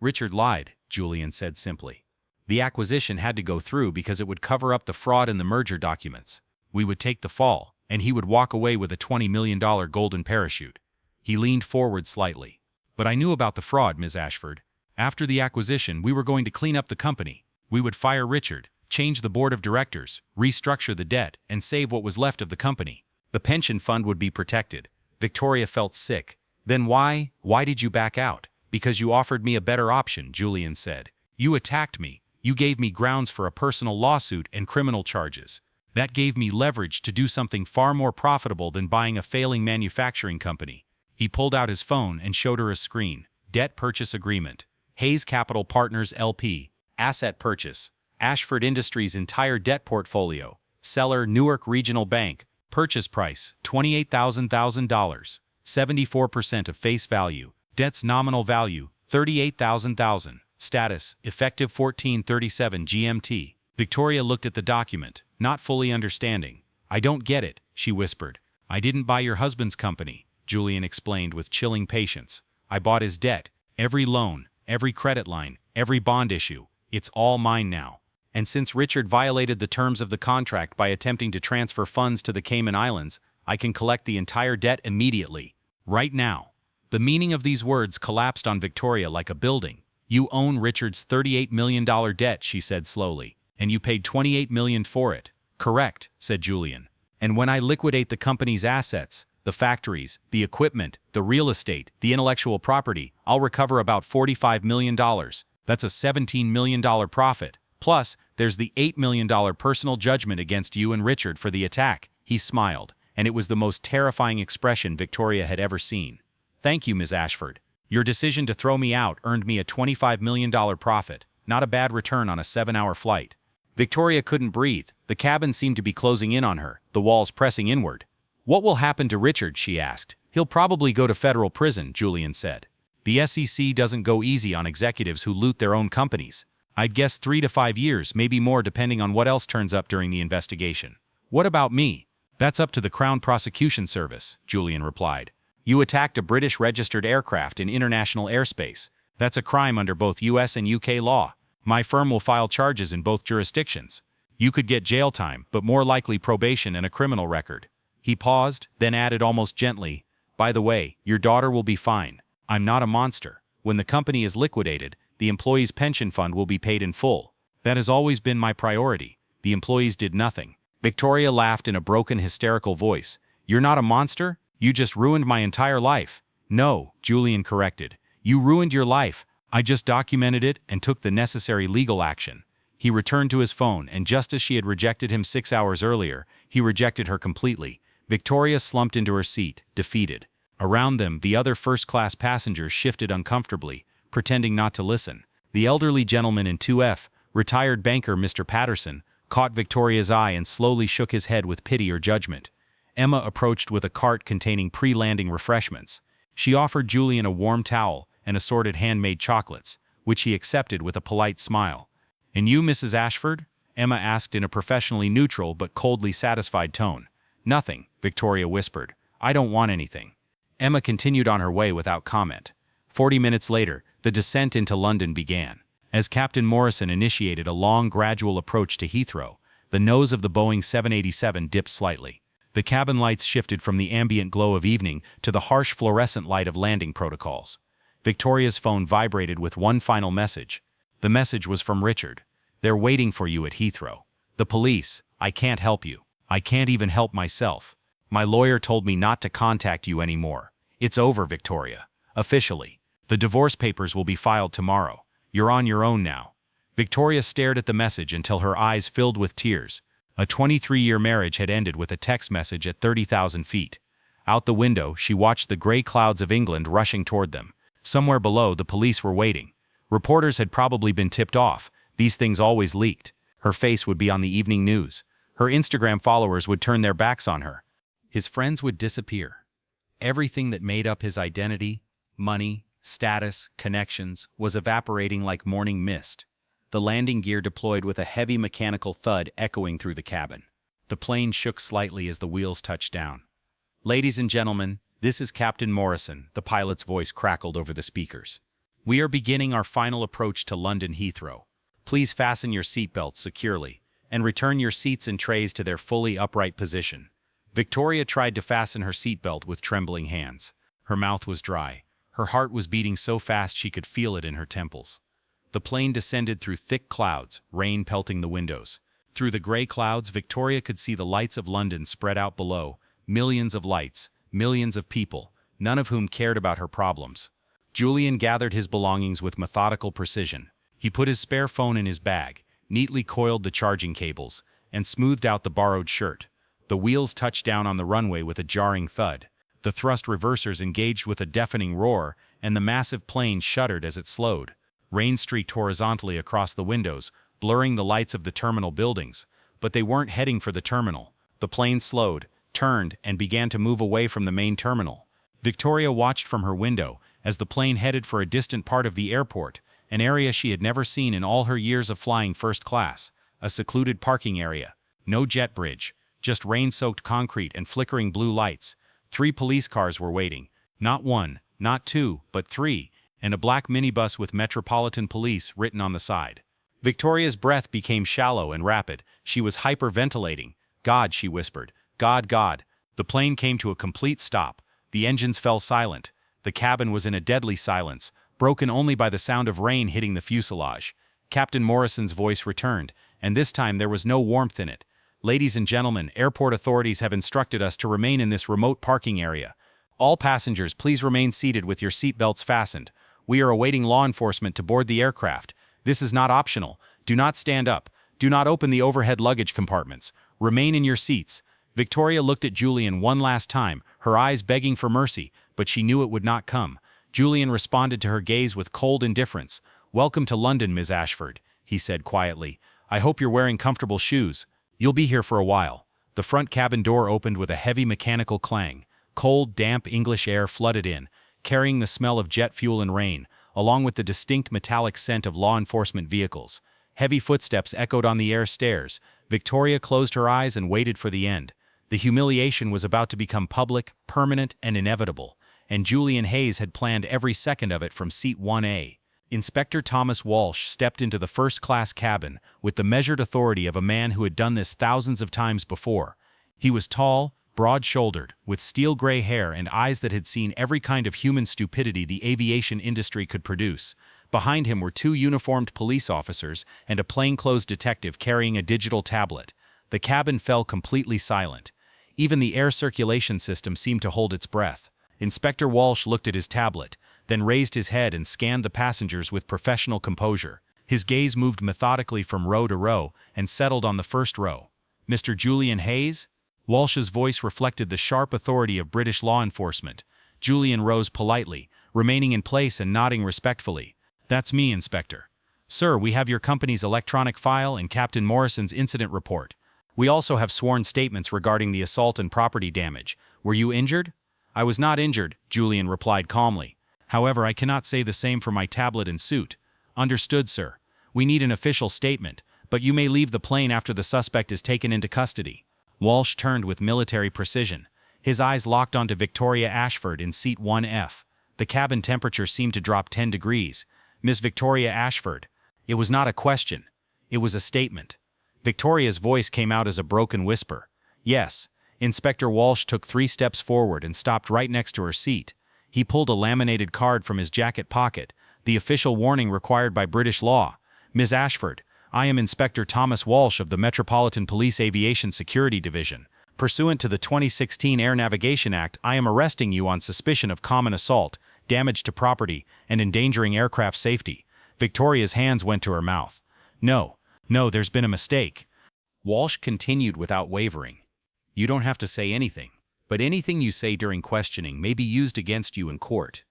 Richard lied, Julian said simply. The acquisition had to go through because it would cover up the fraud in the merger documents. We would take the fall, and he would walk away with a $20 million golden parachute. He leaned forward slightly. But I knew about the fraud, Ms. Ashford. After the acquisition, we were going to clean up the company. We would fire Richard, change the board of directors, restructure the debt, and save what was left of the company. The pension fund would be protected. Victoria felt sick. Then why did you back out? Because you offered me a better option, Julian said. You attacked me. You gave me grounds for a personal lawsuit and criminal charges. That gave me leverage to do something far more profitable than buying a failing manufacturing company. He pulled out his phone and showed her a screen. Debt purchase agreement. Hayes Capital Partners LP. Asset purchase. Ashford Industries' entire debt portfolio. Seller Newark Regional Bank. Purchase price, $28,000. 74% of face value. Debt's nominal value, $38,000. Status, effective 14:37 GMT. Victoria looked at the document, not fully understanding. I don't get it, she whispered. I didn't buy your husband's company, Julian explained with chilling patience. I bought his debt, every loan, every credit line, every bond issue. It's all mine now. And since Richard violated the terms of the contract by attempting to transfer funds to the Cayman Islands, I can collect the entire debt immediately. Right now. The meaning of these words collapsed on Victoria like a building. You own Richard's $38 million debt, she said slowly, and you paid $28 million for it. Correct, said Julian. And when I liquidate the company's assets, the factories, the equipment, the real estate, the intellectual property, I'll recover about $45 million. That's a $17 million profit. Plus, there's the $8 million personal judgment against you and Richard for the attack. He smiled, and it was the most terrifying expression Victoria had ever seen. Thank you, Ms. Ashford. Your decision to throw me out earned me a $25 million profit, not a bad return on a 7-hour flight. Victoria couldn't breathe. The cabin seemed to be closing in on her, the walls pressing inward. What will happen to Richard, she asked. He'll probably go to federal prison, Julian said. The SEC doesn't go easy on executives who loot their own companies. I'd guess 3 to 5 years, maybe more depending on what else turns up during the investigation. What about me? That's up to the Crown Prosecution Service, Julian replied. You attacked a British registered aircraft in international airspace. That's a crime under both US and UK law. My firm will file charges in both jurisdictions. You could get jail time, but more likely probation and a criminal record. He paused, then added almost gently, by the way, your daughter will be fine. I'm not a monster. When the company is liquidated, the employee's pension fund will be paid in full. That has always been my priority. The employees did nothing. Victoria laughed in a broken, hysterical voice. You're not a monster? You just ruined my entire life. No, Julian corrected. You ruined your life. I just documented it and took the necessary legal action. He returned to his phone, and just as she had rejected him 6 hours earlier, he rejected her completely. Victoria slumped into her seat, defeated. Around them, the other first-class passengers shifted uncomfortably, pretending not to listen. The elderly gentleman in 2F, retired banker Mr. Patterson, caught Victoria's eye and slowly shook his head with pity or judgment. Emma approached with a cart containing pre-landing refreshments. She offered Julian a warm towel and assorted handmade chocolates, which he accepted with a polite smile. And you, Mrs. Ashford? Emma asked in a professionally neutral but coldly satisfied tone. Nothing, Victoria whispered. I don't want anything. Emma continued on her way without comment. 40 minutes later, the descent into London began. As Captain Morrison initiated a long, gradual approach to Heathrow, the nose of the Boeing 787 dipped slightly. The cabin lights shifted from the ambient glow of evening to the harsh fluorescent light of landing protocols. Victoria's phone vibrated with one final message. The message was from Richard. They're waiting for you at Heathrow. The police. I can't help you. I can't even help myself. My lawyer told me not to contact you anymore. It's over, Victoria. Officially. The divorce papers will be filed tomorrow. You're on your own now. Victoria stared at the message until her eyes filled with tears. A 23-year marriage had ended with a text message at 30,000 feet. Out the window, she watched the gray clouds of England rushing toward them. Somewhere below, the police were waiting. Reporters had probably been tipped off. These things always leaked. Her face would be on the evening news. Her Instagram followers would turn their backs on her. His friends would disappear. Everything that made up his identity, money, status, connections, was evaporating like morning mist. The landing gear deployed with a heavy mechanical thud echoing through the cabin. The plane shook slightly as the wheels touched down. Ladies and gentlemen, this is Captain Morrison, the pilot's voice crackled over the speakers. We are beginning our final approach to London Heathrow. Please fasten your seatbelts securely, and return your seats and trays to their fully upright position. Victoria tried to fasten her seatbelt with trembling hands. Her mouth was dry. Her heart was beating so fast she could feel it in her temples. The plane descended through thick clouds, rain pelting the windows. Through the gray clouds, Victoria could see the lights of London spread out below. Millions of lights, millions of people, none of whom cared about her problems. Julian gathered his belongings with methodical precision. He put his spare phone in his bag, neatly coiled the charging cables, and smoothed out the borrowed shirt. The wheels touched down on the runway with a jarring thud. The thrust reversers engaged with a deafening roar, and the massive plane shuddered as it slowed. Rain streaked horizontally across the windows, blurring the lights of the terminal buildings. But they weren't heading for the terminal. The plane slowed, turned, and began to move away from the main terminal. Victoria watched from her window as the plane headed for a distant part of the airport, an area she had never seen in all her years of flying first class, a secluded parking area. No jet bridge, just rain-soaked concrete and flickering blue lights. 3 police cars were waiting. Not 1, not 2, but 3, and a black minibus with Metropolitan Police written on the side. Victoria's breath became shallow and rapid. She was hyperventilating. "God," she whispered. "God, God." The plane came to a complete stop. The engines fell silent. The cabin was in a deadly silence, broken only by the sound of rain hitting the fuselage. Captain Morrison's voice returned, and this time there was no warmth in it. "Ladies and gentlemen, airport authorities have instructed us to remain in this remote parking area. All passengers, please remain seated with your seatbelts fastened. We are awaiting law enforcement to board the aircraft. This is not optional. Do not stand up. Do not open the overhead luggage compartments. Remain in your seats." Victoria looked at Julian one last time, her eyes begging for mercy, but she knew it would not come. Julian responded to her gaze with cold indifference. "Welcome to London, Ms. Ashford," he said quietly. "I hope you're wearing comfortable shoes. You'll be here for a while." The front cabin door opened with a heavy mechanical clang. Cold, damp English air flooded in, carrying the smell of jet fuel and rain, along with the distinct metallic scent of law enforcement vehicles. Heavy footsteps echoed on the air stairs. Victoria closed her eyes and waited for the end. The humiliation was about to become public, permanent, and inevitable, and Julian Hayes had planned every second of it from seat 1A. Inspector Thomas Walsh stepped into the first-class cabin with the measured authority of a man who had done this thousands of times before. He was tall, broad-shouldered, with steel-gray hair and eyes that had seen every kind of human stupidity the aviation industry could produce. Behind him were 2 uniformed police officers and a plainclothes detective carrying a digital tablet. The cabin fell completely silent. Even the air circulation system seemed to hold its breath. Inspector Walsh looked at his tablet, then raised his head and scanned the passengers with professional composure. His gaze moved methodically from row to row and settled on the first row. "Mr. Julian Hayes?" Walsh's voice reflected the sharp authority of British law enforcement. Julian rose politely, remaining in place and nodding respectfully. "That's me, Inspector. Sir, we have your company's electronic file and Captain Morrison's incident report. We also have sworn statements regarding the assault and property damage. Were you injured?" "I was not injured," Julian replied calmly. "However, I cannot say the same for my tablet and suit." "Understood, sir. We need an official statement, but you may leave the plane after the suspect is taken into custody." Walsh turned with military precision. His eyes locked onto Victoria Ashford in seat 1F. The cabin temperature seemed to drop 10 degrees. "Miss Victoria Ashford." It was not a question. It was a statement. Victoria's voice came out as a broken whisper. "Yes." Inspector Walsh took 3 steps forward and stopped right next to her seat. He pulled a laminated card from his jacket pocket, the official warning required by British law. "Ms. Ashford, I am Inspector Thomas Walsh of the Metropolitan Police Aviation Security Division. Pursuant to the 2016 Air Navigation Act, I am arresting you on suspicion of common assault, damage to property, and endangering aircraft safety." Victoria's hands went to her mouth. No, there's been a mistake." Walsh continued without wavering. "You don't have to say anything, but anything you say during questioning may be used against you in court.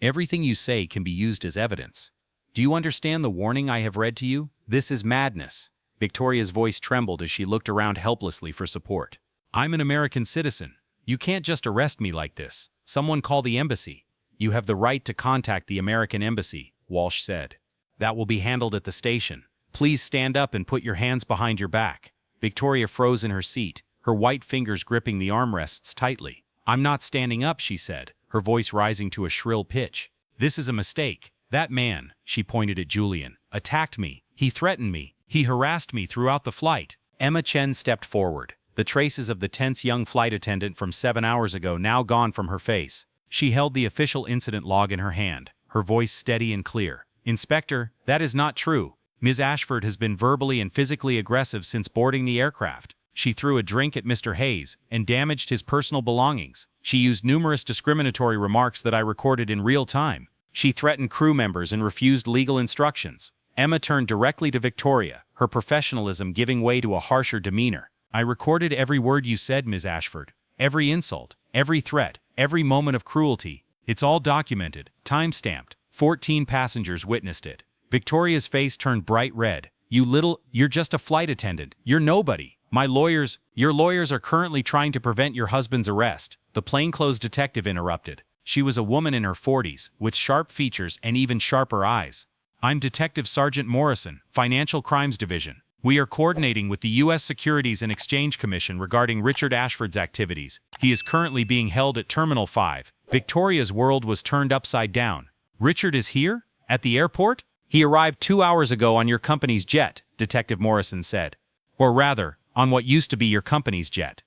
Everything you say can be used as evidence. Do you understand the warning I have read to you? This is madness." Victoria's voice trembled as she looked around helplessly for support. "I'm an American citizen. You can't just arrest me like this. Someone call the embassy." "You have the right to contact the American embassy," Walsh said. "That will be handled at the station. Please stand up and put your hands behind your back." Victoria froze in her seat, her white fingers gripping the armrests tightly. "I'm not standing up," she said, her voice rising to a shrill pitch. "This is a mistake. That man," she pointed at Julian, "attacked me. He threatened me. He harassed me throughout the flight." Emma Chen stepped forward, the traces of the tense young flight attendant from 7 hours ago now gone from her face. She held the official incident log in her hand, her voice steady and clear. "Inspector, that is not true. Ms. Ashford has been verbally and physically aggressive since boarding the aircraft. She threw a drink at Mr. Hayes and damaged his personal belongings. She used numerous discriminatory remarks that I recorded in real time. She threatened crew members and refused legal instructions." Emma turned directly to Victoria, her professionalism giving way to a harsher demeanor. "I recorded every word you said, Ms. Ashford. Every insult, every threat, every moment of cruelty. It's all documented, time-stamped. 14 passengers witnessed it." Victoria's face turned bright red. You're just a flight attendant. You're nobody. Your lawyers are currently trying to prevent your husband's arrest," the plainclothes detective interrupted. She was a woman in her 40s, with sharp features and even sharper eyes. "I'm Detective Sergeant Morrison, Financial Crimes Division. We are coordinating with the U.S. Securities and Exchange Commission regarding Richard Ashford's activities. He is currently being held at Terminal 5. Victoria's world was turned upside down. "Richard is here? At the airport?" "He arrived 2 hours ago on your company's jet," Detective Morrison said. "Or rather, on what used to be your company's jet.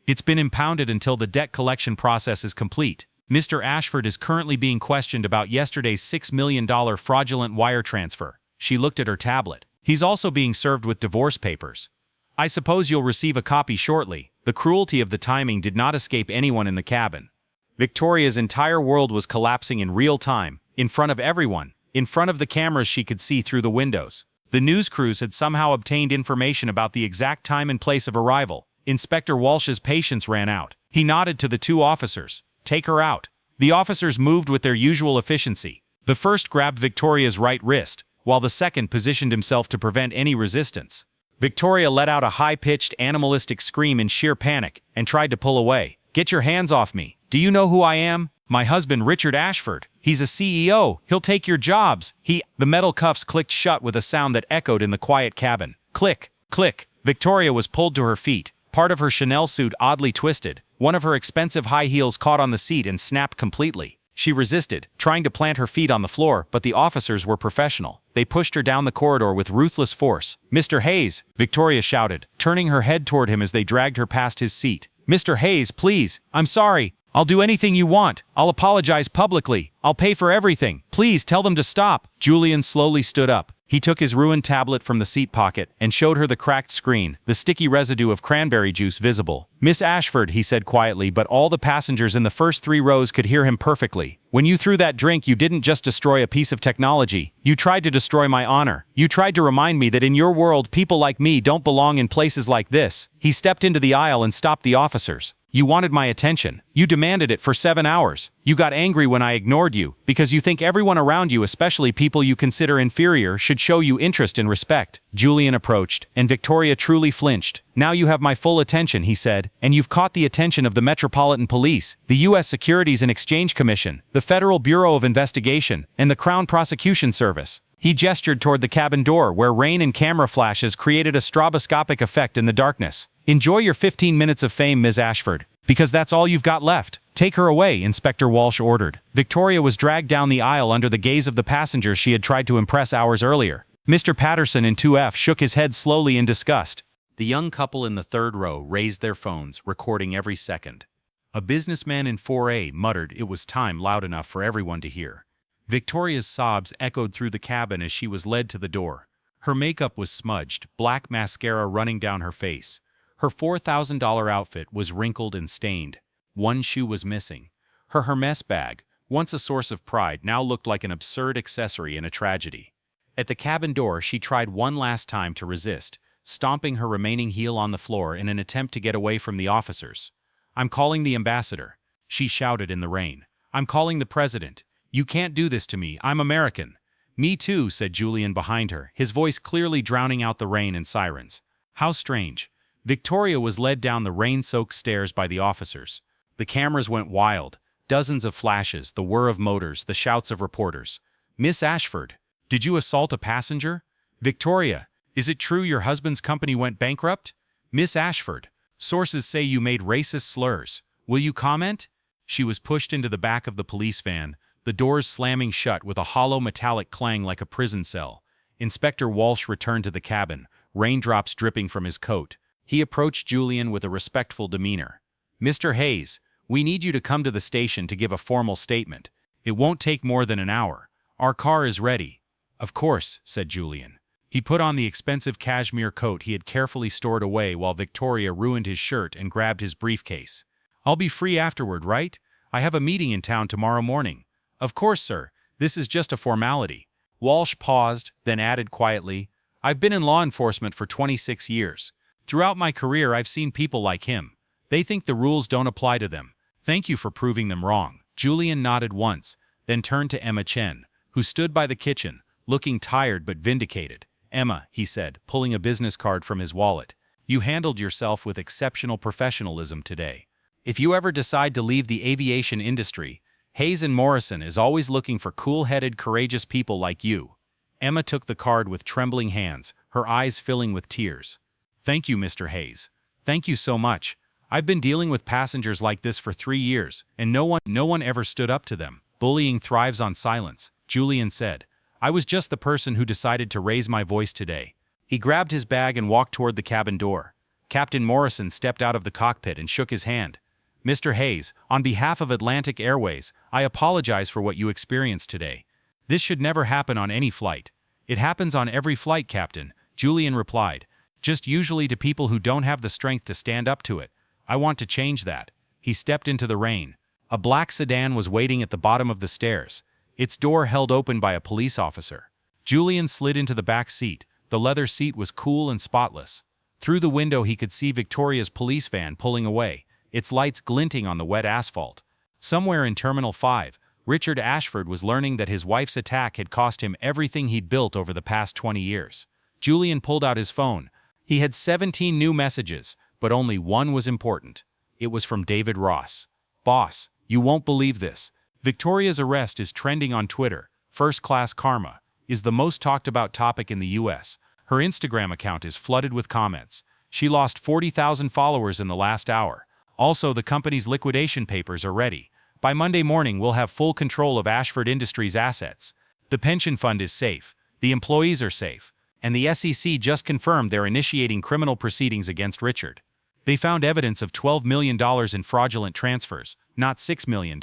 It's been impounded until the debt collection process is complete. Mr. Ashford is currently being questioned about yesterday's $6 million fraudulent wire transfer." She looked at her tablet. "He's also being served with divorce papers. I suppose you'll receive a copy shortly." The cruelty of the timing did not escape anyone in the cabin. Victoria's entire world was collapsing in real time, in front of everyone, in front of the cameras she could see through the windows. The news crews had somehow obtained information about the exact time and place of arrival. Inspector Walsh's patience ran out. He nodded to the two officers. "Take her out." The officers moved with their usual efficiency. The first grabbed Victoria's right wrist, while the second positioned himself to prevent any resistance. Victoria let out a high-pitched, animalistic scream in sheer panic and tried to pull away. "Get your hands off me. Do you know who I am? My husband, Richard Ashford. He's a CEO. He'll take your jobs. The metal cuffs clicked shut with a sound that echoed in the quiet cabin. Click, click. Victoria was pulled to her feet. Part of her Chanel suit oddly twisted. One of her expensive high heels caught on the seat and snapped completely. She resisted, trying to plant her feet on the floor, but the officers were professional. They pushed her down the corridor with ruthless force. "Mr. Hayes," Victoria shouted, turning her head toward him as they dragged her past his seat. "Mr. Hayes, please. I'm sorry. I'll do anything you want. I'll apologize publicly. I'll pay for everything. Please tell them to stop." Julian slowly stood up. He took his ruined tablet from the seat pocket and showed her the cracked screen, the sticky residue of cranberry juice visible. "Miss Ashford," he said quietly, but all the passengers in the first 3 rows could hear him perfectly. "When you threw that drink, you didn't just destroy a piece of technology. You tried to destroy my honor. You tried to remind me that in your world, people like me don't belong in places like this." He stepped into the aisle and stopped the officers. "You wanted my attention. You demanded it for 7 hours. You got angry when I ignored you, because you think everyone around you, especially people you consider inferior, should show you interest and respect." Julian approached, and Victoria truly flinched. "Now you have my full attention," he said, "and you've caught the attention of the Metropolitan Police, the U.S. Securities and Exchange Commission, the Federal Bureau of Investigation, and the Crown Prosecution Service." He gestured toward the cabin door, where rain and camera flashes created a stroboscopic effect in the darkness. "Enjoy your 15 minutes of fame, Ms. Ashford, because that's all you've got left. Take her away," Inspector Walsh ordered. Victoria was dragged down the aisle under the gaze of the passengers she had tried to impress hours earlier. Mr. Patterson in 2F shook his head slowly in disgust. The young couple in the 3rd row raised their phones, recording every second. A businessman in 4A muttered it was time loud enough for everyone to hear. Victoria's sobs echoed through the cabin as she was led to the door. Her makeup was smudged, black mascara running down her face. Her $4,000 outfit was wrinkled and stained. One shoe was missing. Her Hermes bag, once a source of pride, now looked like an absurd accessory in a tragedy. At the cabin door, she tried one last time to resist, stomping her remaining heel on the floor in an attempt to get away from the officers. "I'm calling the ambassador," she shouted in the rain. "I'm calling the president. You can't do this to me. I'm American." "Me too," said Julian behind her, his voice clearly drowning out the rain and sirens. How strange. Victoria was led down the rain-soaked stairs by the officers. The cameras went wild. Dozens of flashes, the whir of motors, the shouts of reporters. "Miss Ashford, did you assault a passenger?" "Victoria, is it true your husband's company went bankrupt?" "Miss Ashford, sources say you made racist slurs. Will you comment?" She was pushed into the back of the police van, the doors slamming shut with a hollow metallic clang like a prison cell. Inspector Walsh returned to the cabin, raindrops dripping from his coat. He approached Julian with a respectful demeanor. "Mr. Hayes, we need you to come to the station to give a formal statement. It won't take more than an hour. Our car is ready." "Of course," said Julian. He put on the expensive cashmere coat he had carefully stored away while Victoria ruined his shirt and grabbed his briefcase. "I'll be free afterward, right? I have a meeting in town tomorrow morning." "Of course, sir. This is just a formality." Walsh paused, then added quietly, "I've been in law enforcement for 26 years. Throughout my career, I've seen people like him. They think the rules don't apply to them. Thank you for proving them wrong." Julian nodded once, then turned to Emma Chen, who stood by the kitchen, looking tired but vindicated. "Emma," he said, pulling a business card from his wallet, You handled yourself with exceptional professionalism today. If you ever decide to leave the aviation industry, Hayes and Morrison is always looking for cool-headed, courageous people like you." Emma took the card with trembling hands, her eyes filling with tears. "Thank you, Mr. Hayes. Thank you so much. I've been dealing with passengers like this for 3 years, and no one ever stood up to them. Bullying thrives on silence," Julian said. "I was just the person who decided to raise my voice today." He grabbed his bag and walked toward the cabin door. Captain Morrison stepped out of the cockpit and shook his hand. "Mr. Hayes, on behalf of Atlantic Airways, I apologize for what you experienced today. This should never happen on any flight." "It happens on every flight, Captain," Julian replied. "Just usually to people who don't have the strength to stand up to it. I want to change that." He stepped into the rain. A black sedan was waiting at the bottom of the stairs, its door held open by a police officer. Julian slid into the back seat. The leather seat was cool and spotless. Through the window he could see Victoria's police van pulling away, its lights glinting on the wet asphalt. Somewhere in Terminal 5, Richard Ashford was learning that his wife's attack had cost him everything he'd built over the past 20 years. Julian pulled out his phone. He had 17 new messages, but only one was important. It was from David Ross. "Boss, you won't believe this. Victoria's arrest is trending on Twitter. First-class karma is the most talked about topic in the US. Her Instagram account is flooded with comments. She lost 40,000 followers in the last hour. Also, the company's liquidation papers are ready. By Monday morning, we'll have full control of Ashford Industries' assets. The pension fund is safe. The employees are safe. And the SEC just confirmed they're initiating criminal proceedings against Richard. They found evidence of $12 million in fraudulent transfers, not $6 million.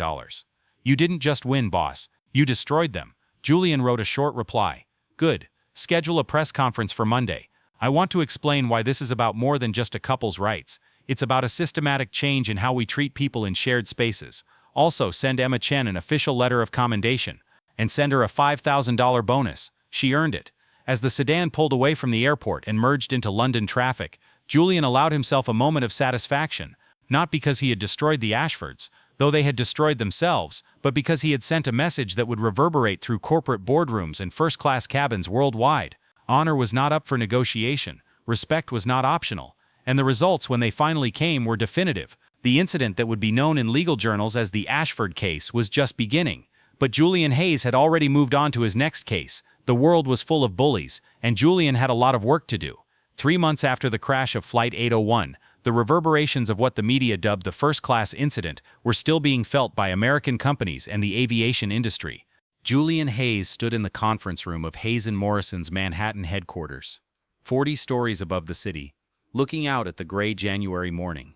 You didn't just win, boss. You destroyed them." Julian wrote a short reply. "Good. Schedule a press conference for Monday. I want to explain why this is about more than just a couple's rights. It's about a systematic change in how we treat people in shared spaces. Also, send Emma Chen an official letter of commendation. And send her a $5,000 bonus. She earned it." As the sedan pulled away from the airport and merged into London traffic, Julian allowed himself a moment of satisfaction, not because he had destroyed the Ashfords, though they had destroyed themselves, but because he had sent a message that would reverberate through corporate boardrooms and first-class cabins worldwide. Honor was not up for negotiation, respect was not optional, and the results when they finally came were definitive. The incident that would be known in legal journals as the Ashford case was just beginning, but Julian Hayes had already moved on to his next case. The world was full of bullies, and Julian had a lot of work to do. 3 months after the crash of Flight 801, the reverberations of what the media dubbed the first-class incident were still being felt by American companies and the aviation industry. Julian Hayes stood in the conference room of Hayes & Morrison's Manhattan headquarters, 40 stories above the city, looking out at the gray January morning.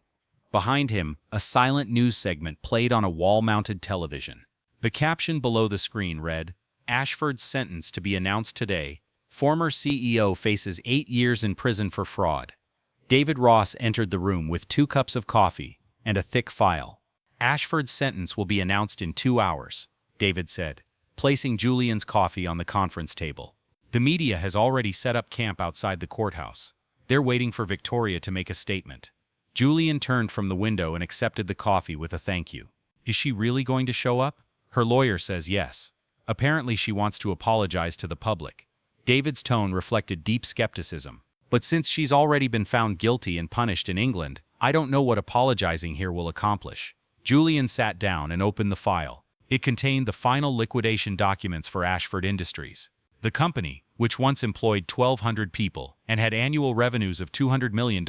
Behind him, a silent news segment played on a wall-mounted television. The caption below the screen read, "Ashford's sentence to be announced today. Former CEO faces 8 years in prison for fraud." David Ross entered the room with 2 cups of coffee and a thick file. "Ashford's sentence will be announced in 2 hours, David said, placing Julian's coffee on the conference table. "The media has already set up camp outside the courthouse. They're waiting for Victoria to make a statement." Julian turned from the window and accepted the coffee with a thank you. "Is she really going to show up?" "Her lawyer says yes. Apparently she wants to apologize to the public." David's tone reflected deep skepticism. "But since she's already been found guilty and punished in England, I don't know what apologizing here will accomplish." Julian sat down and opened the file. It contained the final liquidation documents for Ashford Industries. The company, which once employed 1,200 people and had annual revenues of $200 million,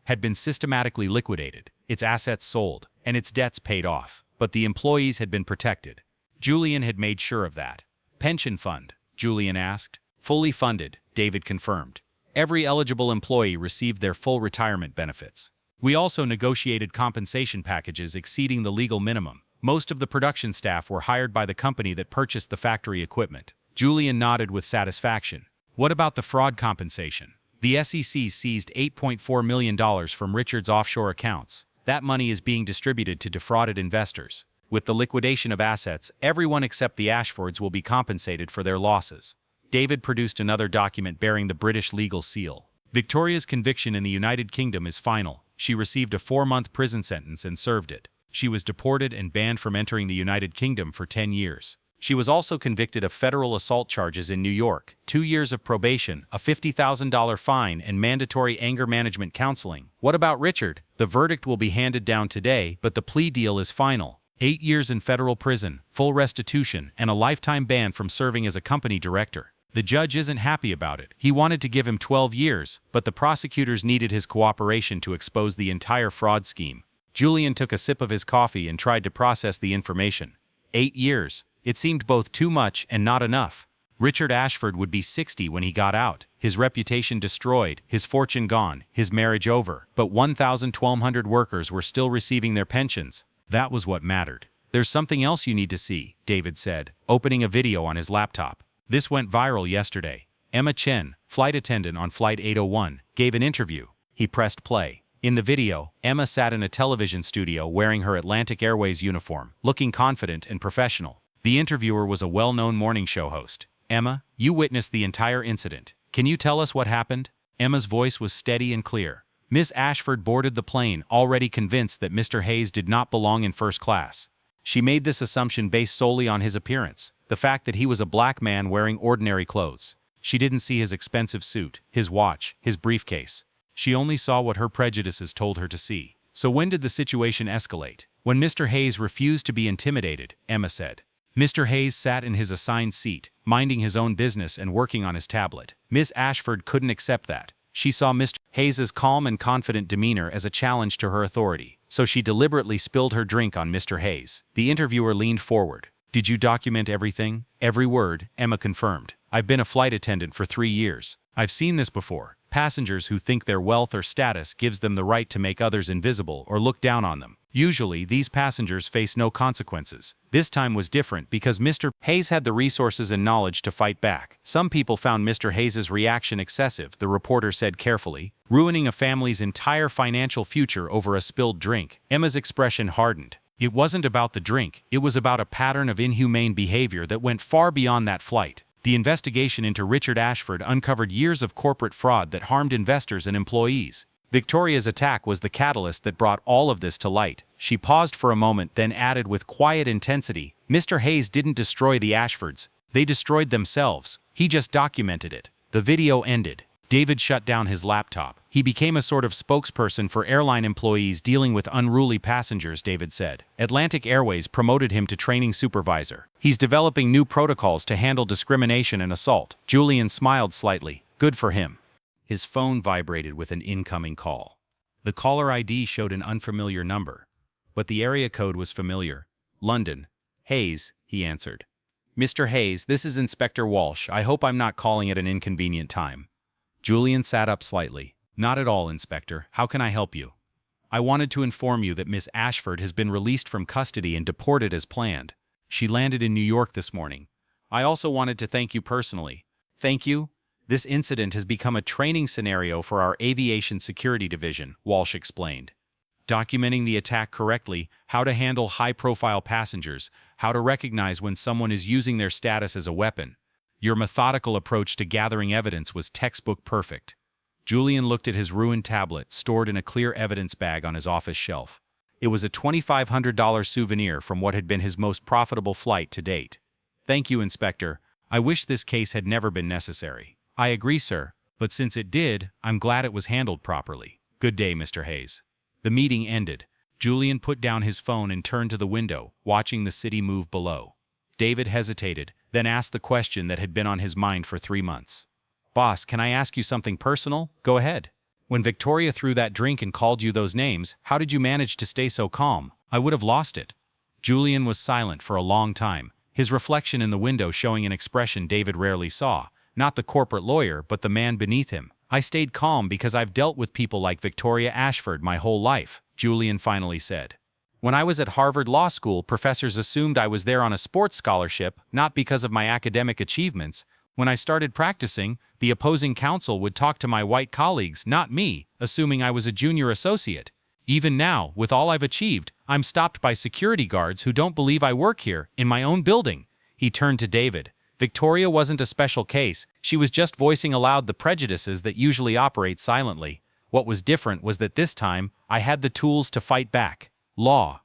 had been systematically liquidated, its assets sold, and its debts paid off. But the employees had been protected. Julian had made sure of that. "Pension fund?" Julian asked. "Fully funded," David confirmed. "Every eligible employee received their full retirement benefits. We also negotiated compensation packages exceeding the legal minimum. Most of the production staff were hired by the company that purchased the factory equipment." Julian nodded with satisfaction. "What about the fraud compensation?" "The SEC seized $8.4 million from Richard's offshore accounts. That money is being distributed to defrauded investors. With the liquidation of assets, everyone except the Ashfords will be compensated for their losses." David produced another document bearing the British legal seal. "Victoria's conviction in the United Kingdom is final. She received a 4-month prison sentence and served it. She was deported and banned from entering the United Kingdom for 10 years. She was also convicted of federal assault charges in New York, 2 years of probation, a $50,000 fine, and mandatory anger management counseling. What about Richard? The verdict will be handed down today, but the plea deal is final. 8 years in federal prison, full restitution, and a lifetime ban from serving as a company director. The judge isn't happy about it. He wanted to give him 12 years, but the prosecutors needed his cooperation to expose the entire fraud scheme. Julian took a sip of his coffee and tried to process the information. 8 years. It seemed both too much and not enough. Richard Ashford would be 60 when he got out, his reputation destroyed, his fortune gone, his marriage over, but 1,200 workers were still receiving their pensions. That was what mattered. There's something else you need to see, David said, opening a video on his laptop. This went viral yesterday. Emma Chen, flight attendant on Flight 801, gave an interview. He pressed play. In the video, Emma sat in a television studio wearing her Atlantic Airways uniform, looking confident and professional. The interviewer was a well-known morning show host. Emma, you witnessed the entire incident. Can you tell us what happened? Emma's voice was steady and clear. Miss Ashford boarded the plane, already convinced that Mr. Hayes did not belong in first class. She made this assumption based solely on his appearance, the fact that he was a black man wearing ordinary clothes. She didn't see his expensive suit, his watch, his briefcase. She only saw what her prejudices told her to see. So when did the situation escalate? When Mr. Hayes refused to be intimidated, Emma said. Mr. Hayes sat in his assigned seat, minding his own business and working on his tablet. Miss Ashford couldn't accept that. She saw Mr. Hayes's calm and confident demeanor as a challenge to her authority, so she deliberately spilled her drink on Mr. Hayes. The interviewer leaned forward. Did you document everything? Every word, Emma confirmed. I've been a flight attendant for 3 years. I've seen this before. Passengers who think their wealth or status gives them the right to make others invisible or look down on them. Usually, these passengers face no consequences. This time was different because Mr. Hayes had the resources and knowledge to fight back. Some people found Mr. Hayes's reaction excessive, the reporter said carefully, ruining a family's entire financial future over a spilled drink. Emma's expression hardened. It wasn't about the drink, it was about a pattern of inhumane behavior that went far beyond that flight. The investigation into Richard Ashford uncovered years of corporate fraud that harmed investors and employees. Victoria's attack was the catalyst that brought all of this to light. She paused for a moment, then added with quiet intensity, Mr. Hayes didn't destroy the Ashfords. They destroyed themselves. He just documented it. The video ended. David shut down his laptop. He became a sort of spokesperson for airline employees dealing with unruly passengers, David said. Atlantic Airways promoted him to training supervisor. He's developing new protocols to handle discrimination and assault. Julian smiled slightly. Good for him. His phone vibrated with an incoming call. The caller ID showed an unfamiliar number, but the area code was familiar. London. Hayes, he answered. Mr. Hayes, this is Inspector Walsh. I hope I'm not calling at an inconvenient time. Julian sat up slightly. Not at all, Inspector. How can I help you? I wanted to inform you that Miss Ashford has been released from custody and deported as planned. She landed in New York this morning. I also wanted to thank you personally. Thank you? This incident has become a training scenario for our Aviation Security Division, Walsh explained. Documenting the attack correctly, how to handle high-profile passengers, how to recognize when someone is using their status as a weapon. Your methodical approach to gathering evidence was textbook perfect. Julian looked at his ruined tablet, stored in a clear evidence bag on his office shelf. It was a $2,500 souvenir from what had been his most profitable flight to date. Thank you, Inspector. I wish this case had never been necessary. I agree, sir, but since it did, I'm glad it was handled properly. Good day, Mr. Hayes. The meeting ended. Julian put down his phone and turned to the window, watching the city move below. David hesitated, then asked the question that had been on his mind for 3 months. Boss, can I ask you something personal? Go ahead. When Victoria threw that drink and called you those names, how did you manage to stay so calm? I would have lost it. Julian was silent for a long time, his reflection in the window showing an expression David rarely saw. Not the corporate lawyer, but the man beneath him. I stayed calm because I've dealt with people like Victoria Ashford my whole life, Julian finally said. When I was at Harvard Law School, professors assumed I was there on a sports scholarship, not because of my academic achievements. When I started practicing, the opposing counsel would talk to my white colleagues, not me, assuming I was a junior associate. Even now, with all I've achieved, I'm stopped by security guards who don't believe I work here, in my own building. He turned to David. Victoria wasn't a special case. She was just voicing aloud the prejudices that usually operate silently. What was different was that this time, I had the tools to fight back. Law,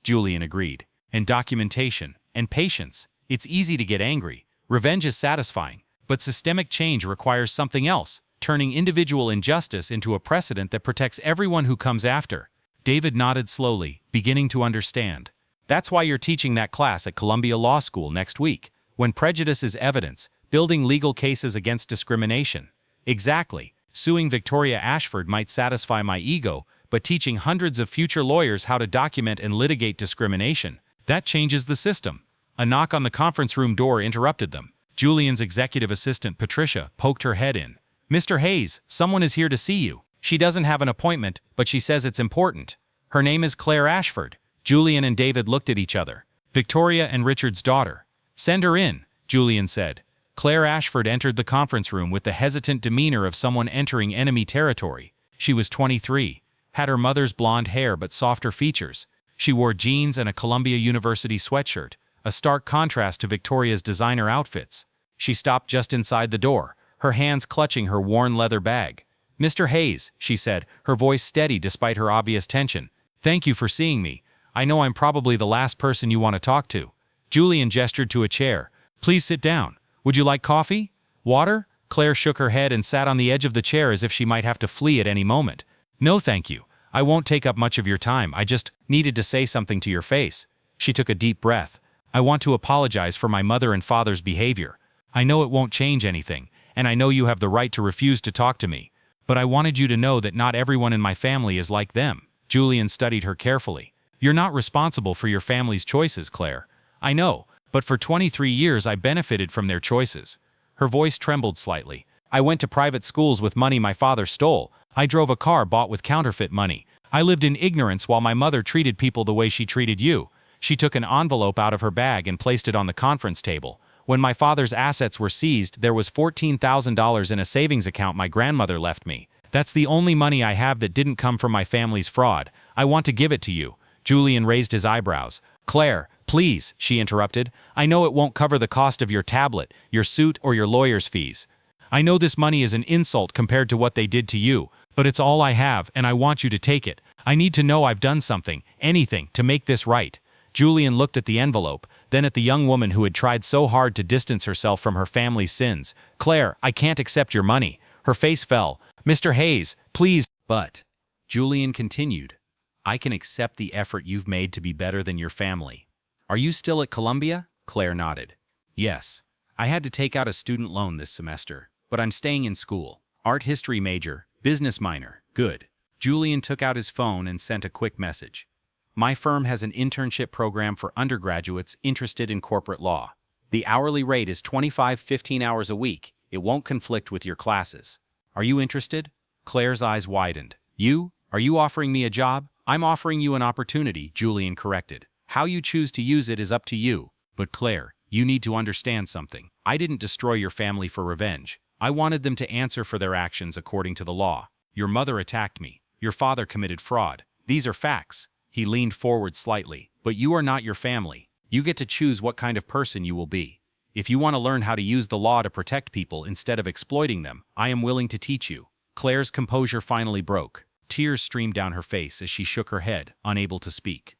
Julian agreed. And documentation, and patience. It's easy to get angry. Revenge is satisfying. But systemic change requires something else, turning individual injustice into a precedent that protects everyone who comes after. David nodded slowly, beginning to understand. That's why you're teaching that class at Columbia Law School next week, when prejudice is evidence, building legal cases against discrimination. Exactly. Suing Victoria Ashford might satisfy my ego, but teaching hundreds of future lawyers how to document and litigate discrimination, that changes the system. A knock on the conference room door interrupted them. Julian's executive assistant, Patricia, poked her head in. "Mr. Hayes, someone is here to see you. She doesn't have an appointment, but she says it's important. Her name is Claire Ashford." Julian and David looked at each other. "Victoria and Richard's daughter." "Send her in," Julian said. Claire Ashford entered the conference room with the hesitant demeanor of someone entering enemy territory. She was 23, had her mother's blonde hair but softer features. She wore jeans and a Columbia University sweatshirt, a stark contrast to Victoria's designer outfits. She stopped just inside the door, her hands clutching her worn leather bag. "Mr. Hayes," she said, her voice steady despite her obvious tension. "Thank you for seeing me. I know I'm probably the last person you want to talk to." Julian gestured to a chair. "Please sit down. Would you like coffee? Water?" Claire shook her head and sat on the edge of the chair as if she might have to flee at any moment. "No thank you. I won't take up much of your time. I just needed to say something to your face." She took a deep breath. "I want to apologize for my mother and father's behavior. I know it won't change anything, and I know you have the right to refuse to talk to me. But I wanted you to know that not everyone in my family is like them." Julian studied her carefully. "You're not responsible for your family's choices, Claire. I know, but for 23 years I benefited from their choices." Her voice trembled slightly. "I went to private schools with money my father stole. I drove a car bought with counterfeit money. I lived in ignorance while my mother treated people the way she treated you." She took an envelope out of her bag and placed it on the conference table. "When my father's assets were seized, there was $14,000 in a savings account my grandmother left me. That's the only money I have that didn't come from my family's fraud. I want to give it to you." Julian raised his eyebrows. "Claire, please," she interrupted. "I know it won't cover the cost of your tablet, your suit, or your lawyer's fees. I know this money is an insult compared to what they did to you, but it's all I have, and I want you to take it. I need to know I've done something, anything, to make this right." Julian looked at the envelope, then at the young woman who had tried so hard to distance herself from her family's sins. "Claire, I can't accept your money." Her face fell. "Mr. Hayes, please." "But," Julian continued, "I can accept the effort you've made to be better than your family." "Are you still at Columbia?" Claire nodded. "Yes. I had to take out a student loan this semester, but I'm staying in school. Art history major, business minor." "Good." Julian took out his phone and sent a quick message. "My firm has an internship program for undergraduates interested in corporate law. The hourly rate is 25 15-hours a week. It won't conflict with your classes. Are you interested?" Claire's eyes widened. "You? Are you offering me a job?" "I'm offering you an opportunity," Julian corrected. "How you choose to use it is up to you. But Claire, you need to understand something. I didn't destroy your family for revenge. I wanted them to answer for their actions according to the law. Your mother attacked me. Your father committed fraud. These are facts." He leaned forward slightly. "But you are not your family. You get to choose what kind of person you will be. If you want to learn how to use the law to protect people instead of exploiting them, I am willing to teach you." Claire's composure finally broke. Tears streamed down her face as she shook her head, unable to speak.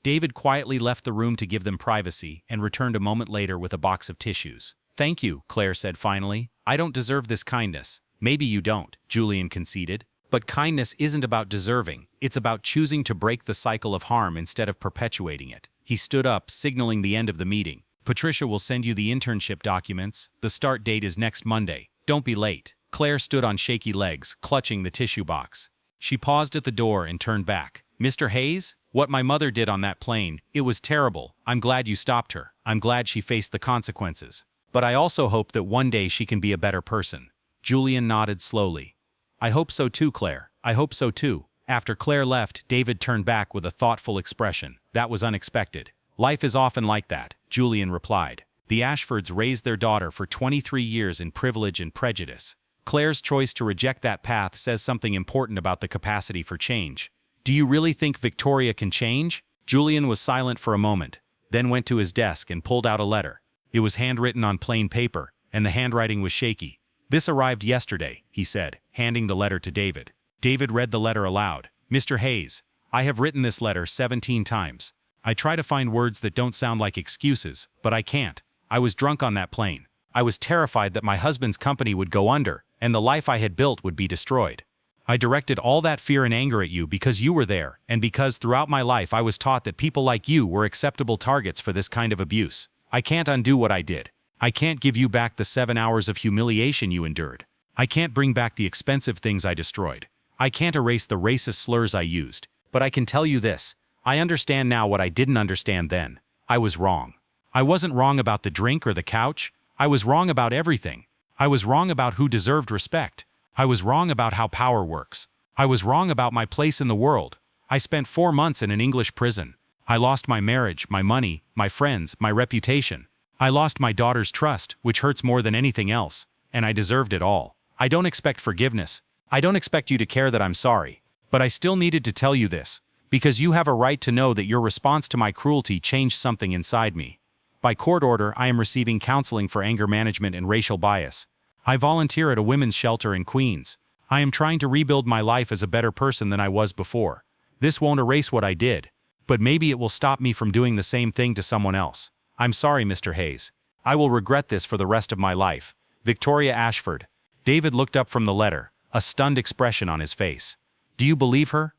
David quietly left the room to give them privacy and returned a moment later with a box of tissues. "Thank you," Claire said finally. "I don't deserve this kindness." "Maybe you don't," Julian conceded. "But kindness isn't about deserving. It's about choosing to break the cycle of harm instead of perpetuating it." He stood up, signaling the end of the meeting. "Patricia will send you the internship documents. The start date is next Monday. Don't be late." Claire stood on shaky legs, clutching the tissue box. She paused at the door and turned back. "Mr. Hayes? What my mother did on that plane, it was terrible. I'm glad you stopped her. I'm glad she faced the consequences. But I also hope that one day she can be a better person." Julian nodded slowly. "I hope so too, Claire. I hope so too." After Claire left, David turned back with a thoughtful expression. "That was unexpected." "Life is often like that," Julian replied. "The Ashfords raised their daughter for 23 years in privilege and prejudice. Claire's choice to reject that path says something important about the capacity for change." "Do you really think Victoria can change?" Julian was silent for a moment, then went to his desk and pulled out a letter. It was handwritten on plain paper, and the handwriting was shaky. "This arrived yesterday," he said, handing the letter to David. David read the letter aloud. "Mr. Hayes, I have written this letter 17 times. I try to find words that don't sound like excuses, but I can't. I was drunk on that plane. I was terrified that my husband's company would go under, and the life I had built would be destroyed. I directed all that fear and anger at you because you were there, and because throughout my life I was taught that people like you were acceptable targets for this kind of abuse. I can't undo what I did. I can't give you back the 7 hours of humiliation you endured. I can't bring back the expensive things I destroyed. I can't erase the racist slurs I used. But I can tell you this. I understand now what I didn't understand then. I was wrong. I wasn't wrong about the drink or the couch. I was wrong about everything. I was wrong about who deserved respect. I was wrong about how power works. I was wrong about my place in the world. I spent 4 months in an English prison. I lost my marriage, my money, my friends, my reputation. I lost my daughter's trust, which hurts more than anything else, and I deserved it all. I don't expect forgiveness. I don't expect you to care that I'm sorry. But I still needed to tell you this, because you have a right to know that your response to my cruelty changed something inside me. By court order, I am receiving counseling for anger management and racial bias. I volunteer at a women's shelter in Queens. I am trying to rebuild my life as a better person than I was before. This won't erase what I did, but maybe it will stop me from doing the same thing to someone else. I'm sorry, Mr. Hayes. I will regret this for the rest of my life. Victoria Ashford. David looked up from the letter, a stunned expression on his face. Do you believe her?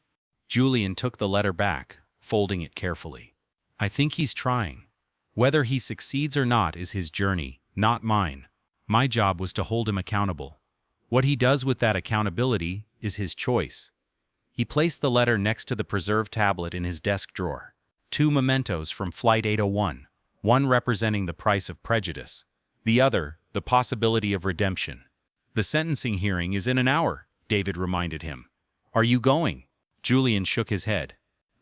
Julian took the letter back, folding it carefully. I think he's trying. Whether he succeeds or not is his journey, not mine. My job was to hold him accountable. What he does with that accountability is his choice. He placed the letter next to the preserved tablet in his desk drawer. 2 mementos from Flight 801, one representing the price of prejudice, the other, the possibility of redemption. The sentencing hearing is in an hour, David reminded him. Are you going? Julian shook his head.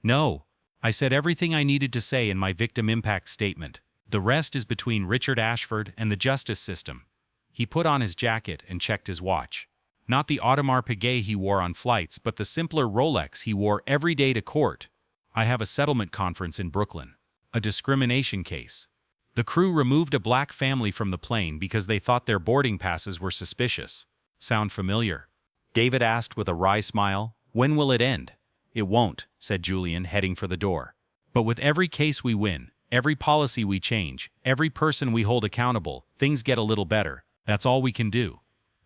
No. I said everything I needed to say in my victim impact statement. The rest is between Richard Ashford and the justice system. He put on his jacket and checked his watch. Not the Audemars Piguet he wore on flights, but the simpler Rolex he wore every day to court. I have a settlement conference in Brooklyn. A discrimination case. The crew removed a black family from the plane because they thought their boarding passes were suspicious. Sound familiar? David asked with a wry smile. When will it end? It won't, said Julian, heading for the door. But with every case we win, every policy we change, every person we hold accountable, things get a little better. That's all we can do.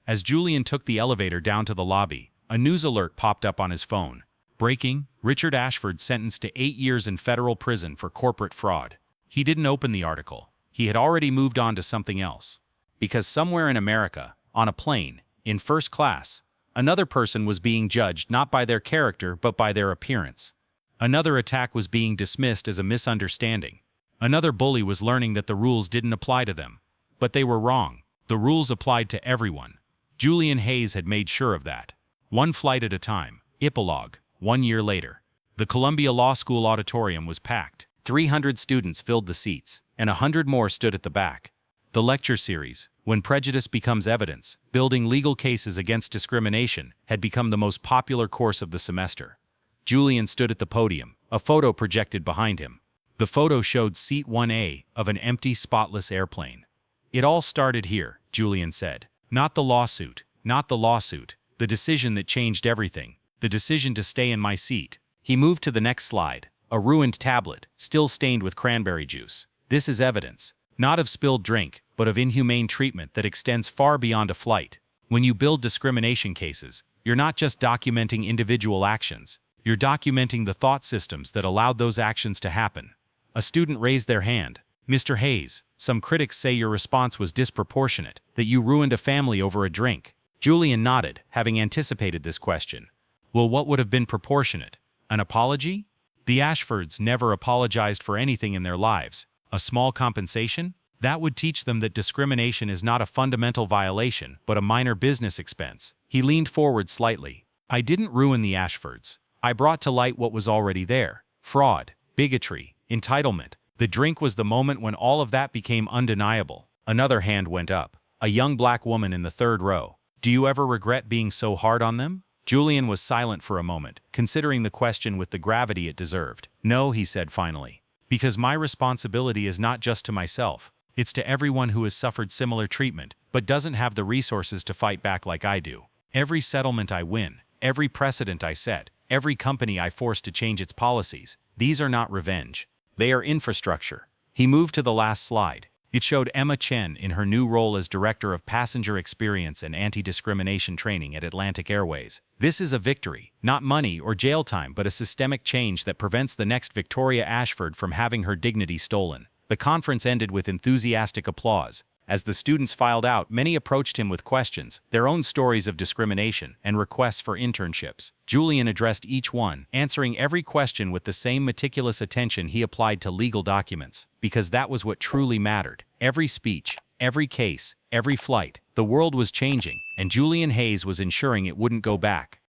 As Julian took the elevator down to the lobby, a news alert popped up on his phone. Breaking, Richard Ashford sentenced to 8 years in federal prison for corporate fraud. He didn't open the article. He had already moved on to something else. Because somewhere in America, on a plane, in first class, another person was being judged not by their character but by their appearance. Another attack was being dismissed as a misunderstanding. Another bully was learning that the rules didn't apply to them. But they were wrong. The rules applied to everyone. Julian Hayes had made sure of that. One flight at a time. Epilogue. 1 year later. The Columbia Law School auditorium was packed. 300 students filled the seats, and 100 more stood at the back. The lecture series, When Prejudice Becomes Evidence, Building Legal Cases Against Discrimination, had become the most popular course of the semester. Julian stood at the podium, a photo projected behind him. The photo showed Seat 1A of an empty, spotless airplane. It all started here, Julian said. Not the lawsuit, the decision that changed everything, the decision to stay in my seat. He moved to the next slide, a ruined tablet, still stained with cranberry juice. This is evidence, not of spilled drink, but of inhumane treatment that extends far beyond a flight. When you build discrimination cases, you're not just documenting individual actions, you're documenting the thought systems that allowed those actions to happen. A student raised their hand. Mr. Hayes, some critics say your response was disproportionate, that you ruined a family over a drink. Julian nodded, having anticipated this question. Well, what would have been proportionate? An apology? The Ashfords never apologized for anything in their lives. A small compensation? That would teach them that discrimination is not a fundamental violation, but a minor business expense. He leaned forward slightly. I didn't ruin the Ashfords. I brought to light what was already there. Fraud, bigotry, entitlement. The drink was the moment when all of that became undeniable. Another hand went up. A young black woman in the 3rd row. Do you ever regret being so hard on them? Julian was silent for a moment, considering the question with the gravity it deserved. No, he said finally. Because my responsibility is not just to myself. It's to everyone who has suffered similar treatment, but doesn't have the resources to fight back like I do. Every settlement I win, every precedent I set, every company I force to change its policies, these are not revenge. They are infrastructure. He moved to the last slide. It showed Emma Chen in her new role as Director of Passenger Experience and Anti-Discrimination Training at Atlantic Airways. This is a victory, not money or jail time, but a systemic change that prevents the next Victoria Ashford from having her dignity stolen. The conference ended with enthusiastic applause. As the students filed out, many approached him with questions, their own stories of discrimination, and requests for internships. Julian addressed each one, answering every question with the same meticulous attention he applied to legal documents, because that was what truly mattered. Every speech, every case, every flight, the world was changing, and Julian Hayes was ensuring it wouldn't go back.